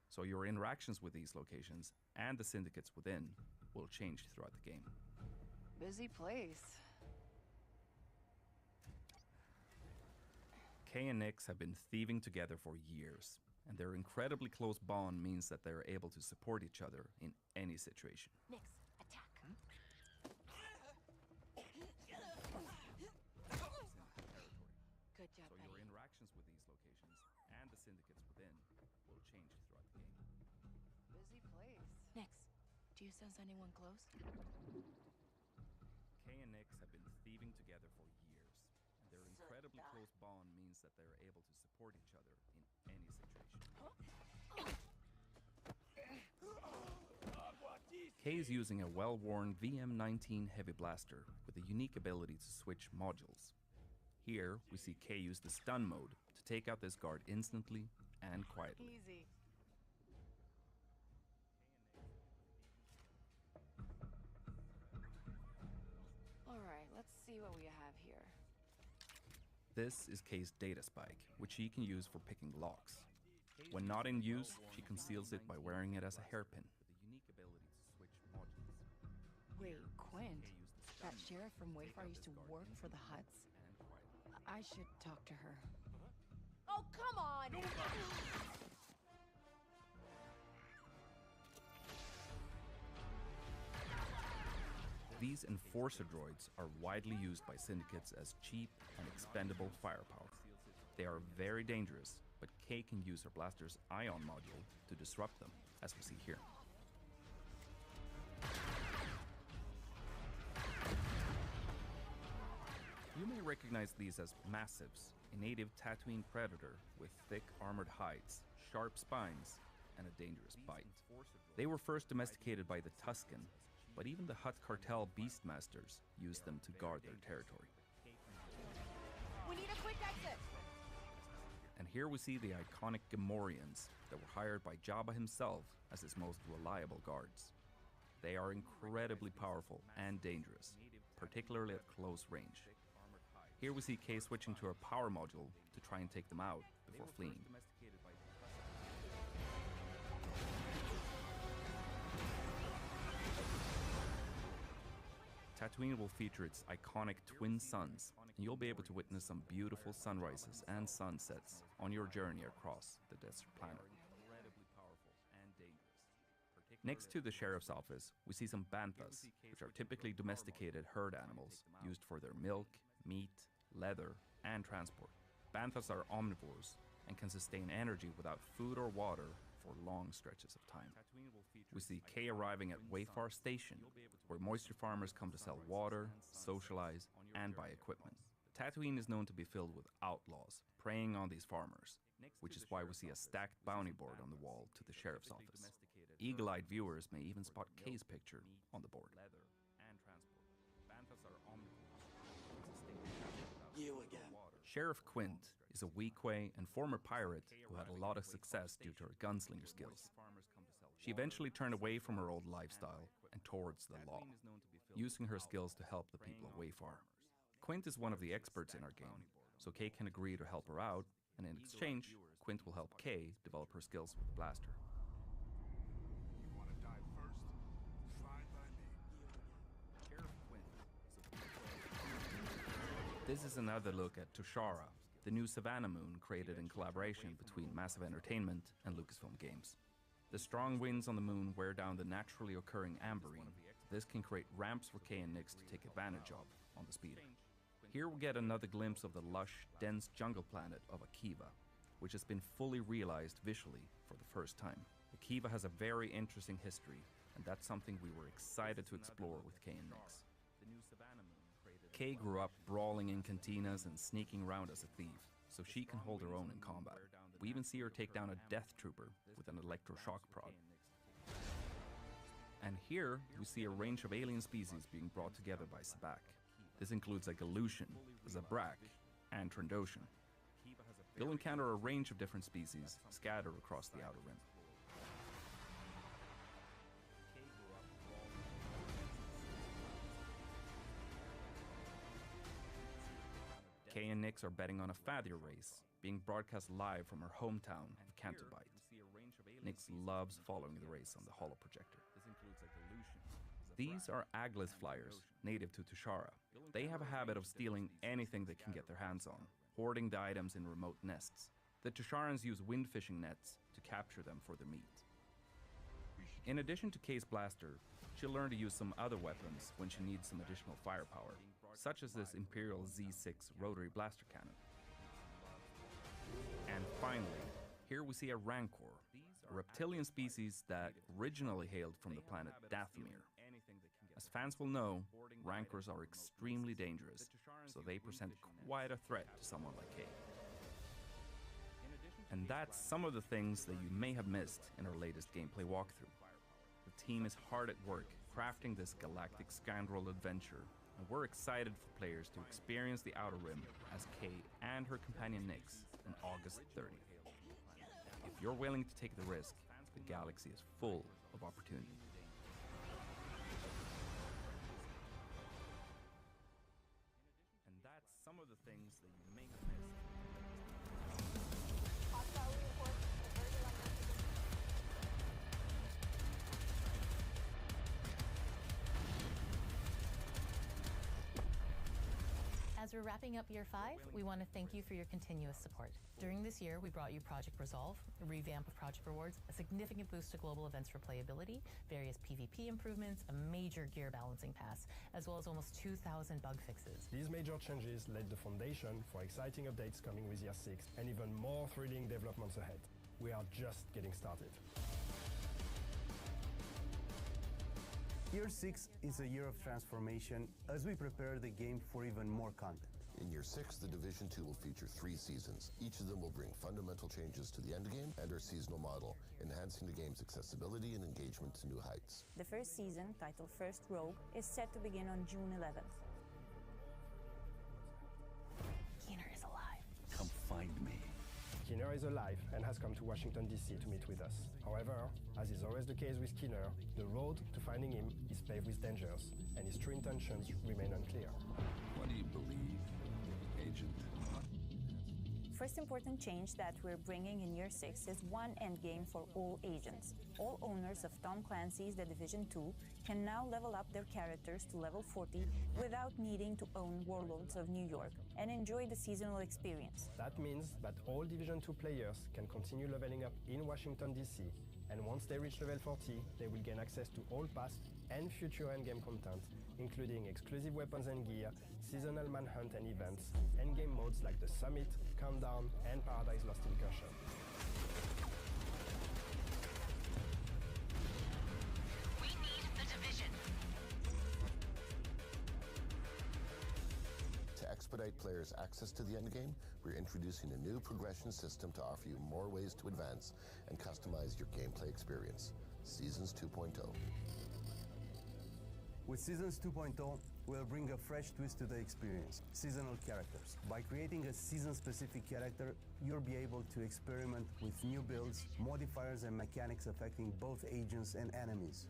S4: So your interactions with these locations and the syndicates within will change throughout the game.
S21: Busy place.
S4: Kay and Nyx have been thieving together for years, and their incredibly close bond means that they are able to support each other in any situation.
S21: Nyx, attack. Good job,
S4: So your interactions with these locations and the syndicates within will change throughout the game.
S21: Busy place. Nyx, do you sense anyone close?
S4: Kay and Nyx have been thieving together for years, and their incredibly close bond means that they are able to support each other in any situation. Kay is using a well-worn VM-19 heavy blaster with a unique ability to switch modules. Here, we see Kay use the stun mode to take out this guard instantly and quietly.
S21: Easy. Alright, let's see what we have here.
S4: This is Kay's data spike, which she can use for picking locks. When not in use, she conceals it by wearing it as a hairpin.
S21: Wait, Quint? That sheriff from Wayfar used to work for the Huts? I should talk to her. Oh, come on!
S4: These enforcer droids are widely used by syndicates as cheap and expendable firepower. They are very dangerous, but Kay can use her blaster's ion module to disrupt them, as we see here. You may recognize these as massives, a native Tatooine predator with thick armored hides, sharp spines, and a dangerous bite. They were first domesticated by the Tusken, but even the Hutt cartel beastmasters used them to guard their territory.
S21: We need a quick exit!
S4: And here we see the iconic Gamorreans that were hired by Jabba himself as his most reliable guards. They are incredibly powerful and dangerous, particularly at close range. Here we see Kay switching to her power module to try and take them out before fleeing. Tatooine will feature its iconic twin suns, and you'll be able to witness some beautiful sunrises and sunsets on your journey across the desert planet. Next to the sheriff's office, we see some banthas, which are typically domesticated herd animals used for their milk, meat, leather, and transport. Banthas are omnivores and can sustain energy without food or water for long stretches of time. We see Kay arriving at Wayfar Station, where moisture farmers come to sell water, socialize, and buy equipment. Tatooine is known to be filled with outlaws preying on these farmers, which is why we see a stacked bounty board on the wall to the sheriff's office. Eagle-eyed viewers may even spot Kay's picture on the board.
S2: You again.
S4: Sheriff Quint is a Weequay and former pirate who had a lot of success due to her gunslinger skills. She eventually turned away from her old lifestyle and towards the law, using her skills to help the people of Wayfar. Quint is one of the experts in our game, so Kay can agree to help her out, and in exchange, Quint will help Kay develop her skills with the blaster. This is another look at Tushara, the new Savannah moon created in collaboration between Massive Entertainment and Lucasfilm Games. The strong winds on the moon wear down the naturally occurring amberine. This can create ramps for Kay and Nyx to take advantage of on the speeder. Here we get another glimpse of the lush, dense jungle planet of Akiva, which has been fully realized visually for the first time. Akiva has a very interesting history, and that's something we were excited to explore with Kay and Nyx. Kay grew up brawling in cantinas and sneaking around as a thief, so she can hold her own in combat. We even see her take down a death trooper with an electroshock prod. And here, we see a range of alien species being brought together by Sabak. This includes a Galushan, a Zabrak, and Trandoshan. You'll encounter a range of different species scattered across the Outer Rim. Kay and Nyx are betting on a Fathier race, being broadcast live from her hometown of Cantobite. Nyx loves following the race on the holo projector. These are Aglis flyers, native to Tushara. They have a habit of stealing anything they can get their hands on, hoarding the items in remote nests. The Tusharans use wind fishing nets to capture them for their meat. In addition to Kay's blaster, she'll learn to use some other weapons when she needs some additional firepower, such as this Imperial Z6 rotary blaster cannon. And finally, here we see a Rancor, a reptilian species that originally hailed from the planet Dathomir. As fans will know, Rancors are extremely dangerous, so they present quite a threat to someone like Kay. And that's some of the things that you may have missed in our latest gameplay walkthrough. The team is hard at work crafting this galactic scoundrel adventure, and we're excited for players to experience the Outer Rim as Kay and her companion Nyx on August 30th. If you're willing to take the risk, the galaxy is full of opportunity. And that's some of the things that you may have missed.
S2: As we're wrapping up year 5, we want to thank you for your continuous support. During this year, we brought you Project Resolve, a revamp of Project Rewards, a significant boost to global events replayability, various PvP improvements, a major gear balancing pass, as well as almost 2,000 bug fixes.
S5: These major changes laid the foundation for exciting updates coming with Year 6 and even more thrilling developments ahead. We are just getting started.
S17: Year 6 is a year of transformation as we prepare the game for even more content.
S22: In Year 6, The Division 2 will feature 3 seasons. Each of them will bring fundamental changes to the endgame and our seasonal model, enhancing the game's accessibility and engagement to new heights.
S24: The first season, titled First Rogue, is set to begin on June 11th.
S2: Keener is alive.
S5: Come find me. Keener is alive and has come to Washington, D.C. to meet with us. However, as is always the case with Keener, the road to finding him is paved with dangers, and his true intentions remain unclear.
S26: What do you believe, Agent?
S24: First important change that we're bringing in Year 6 is one endgame for all agents. All owners of Tom Clancy's The Division 2 can now level up their characters to level 40 without needing to own Warlords of New York and enjoy the seasonal experience.
S5: That means that all Division 2 players can continue leveling up in Washington, D.C., and once they reach level 40, they will gain access to all past and future endgame content, including exclusive weapons and gear, seasonal manhunt and events, endgame modes like the Summit, Countdown, and Paradise Lost Incursion.
S27: We need the Division.
S22: To expedite players' access to the endgame, we're introducing a new progression system to offer you more ways to advance and customize your gameplay experience. Seasons 2.0.
S17: With Seasons 2.0, we'll bring a fresh twist to the experience, seasonal characters. By creating a season-specific character, you'll be able to experiment with new builds, modifiers, and mechanics affecting both agents and enemies,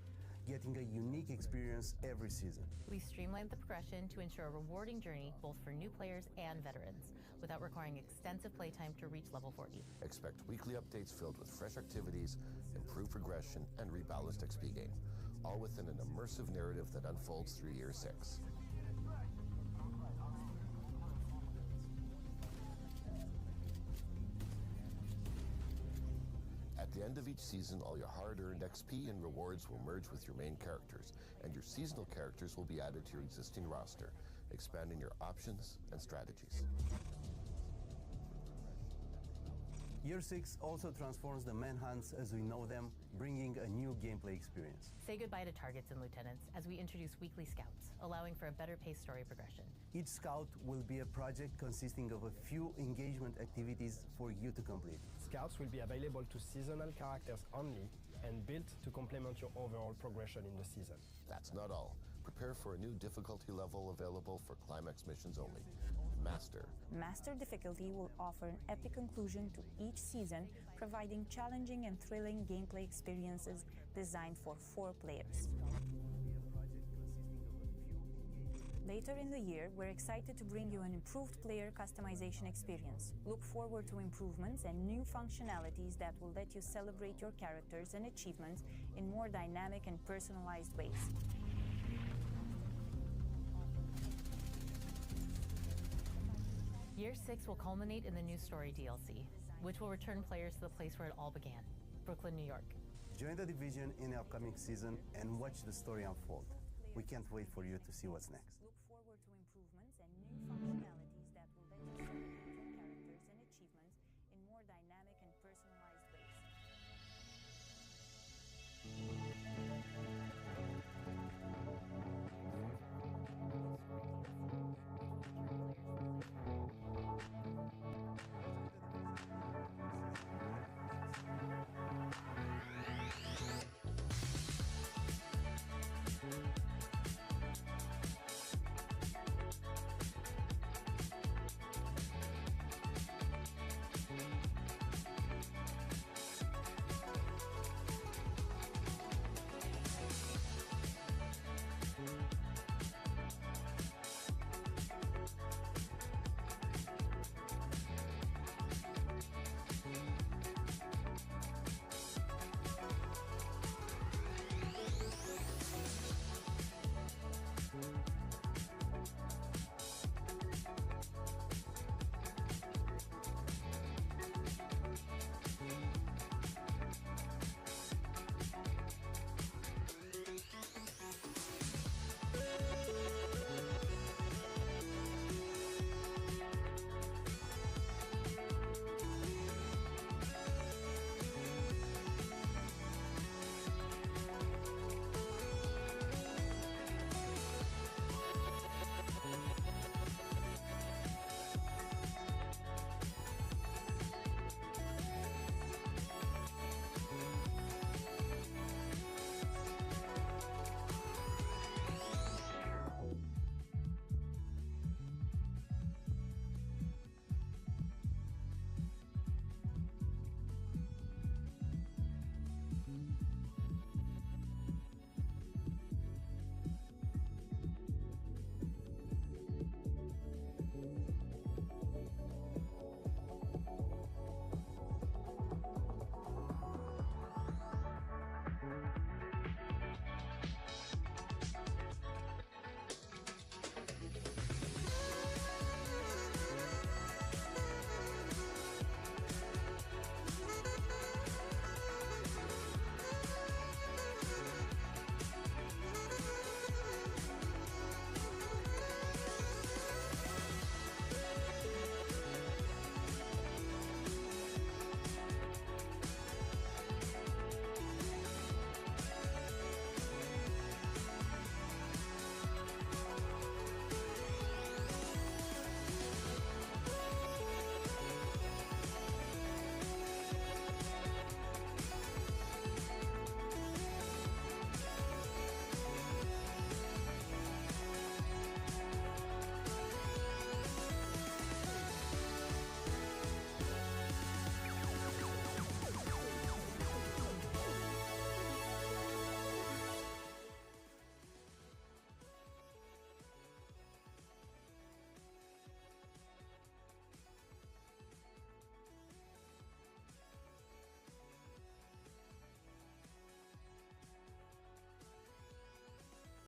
S17: getting a unique experience every season.
S2: We streamlined the progression to ensure a rewarding journey both for new players and veterans, without requiring extensive playtime to reach level 40.
S22: Expect weekly updates filled with fresh activities, improved progression, and rebalanced XP gain, all within an immersive narrative that unfolds through Year 6. At the end of each season, all your hard-earned XP and rewards will merge with your main characters, and your seasonal characters will be added to your existing roster, expanding your options and strategies.
S17: Year 6 also transforms the manhunts as we know them bringing a new gameplay experience.
S2: Say goodbye to targets and lieutenants as we introduce weekly scouts, allowing for a better paced story progression.
S17: Each scout will be a project consisting of a few engagement activities for you to complete.
S5: Scouts will be available to seasonal characters only and built to complement your overall progression in the season.
S22: That's not all. Prepare for a new difficulty level available for climax missions only. Master.
S24: Master difficulty will offer an epic conclusion to each season, providing challenging and thrilling gameplay experiences designed for 4 players. Later in the year, we're excited to bring you an improved player customization experience. Look forward to improvements and new functionalities that will let you celebrate your characters and achievements in more dynamic and personalized ways.
S2: Year 6 will culminate in the new story DLC, which will return players to the place where it all began, Brooklyn, New York.
S17: Join the Division in the upcoming season and watch the story unfold. We can't wait for you to see what's next.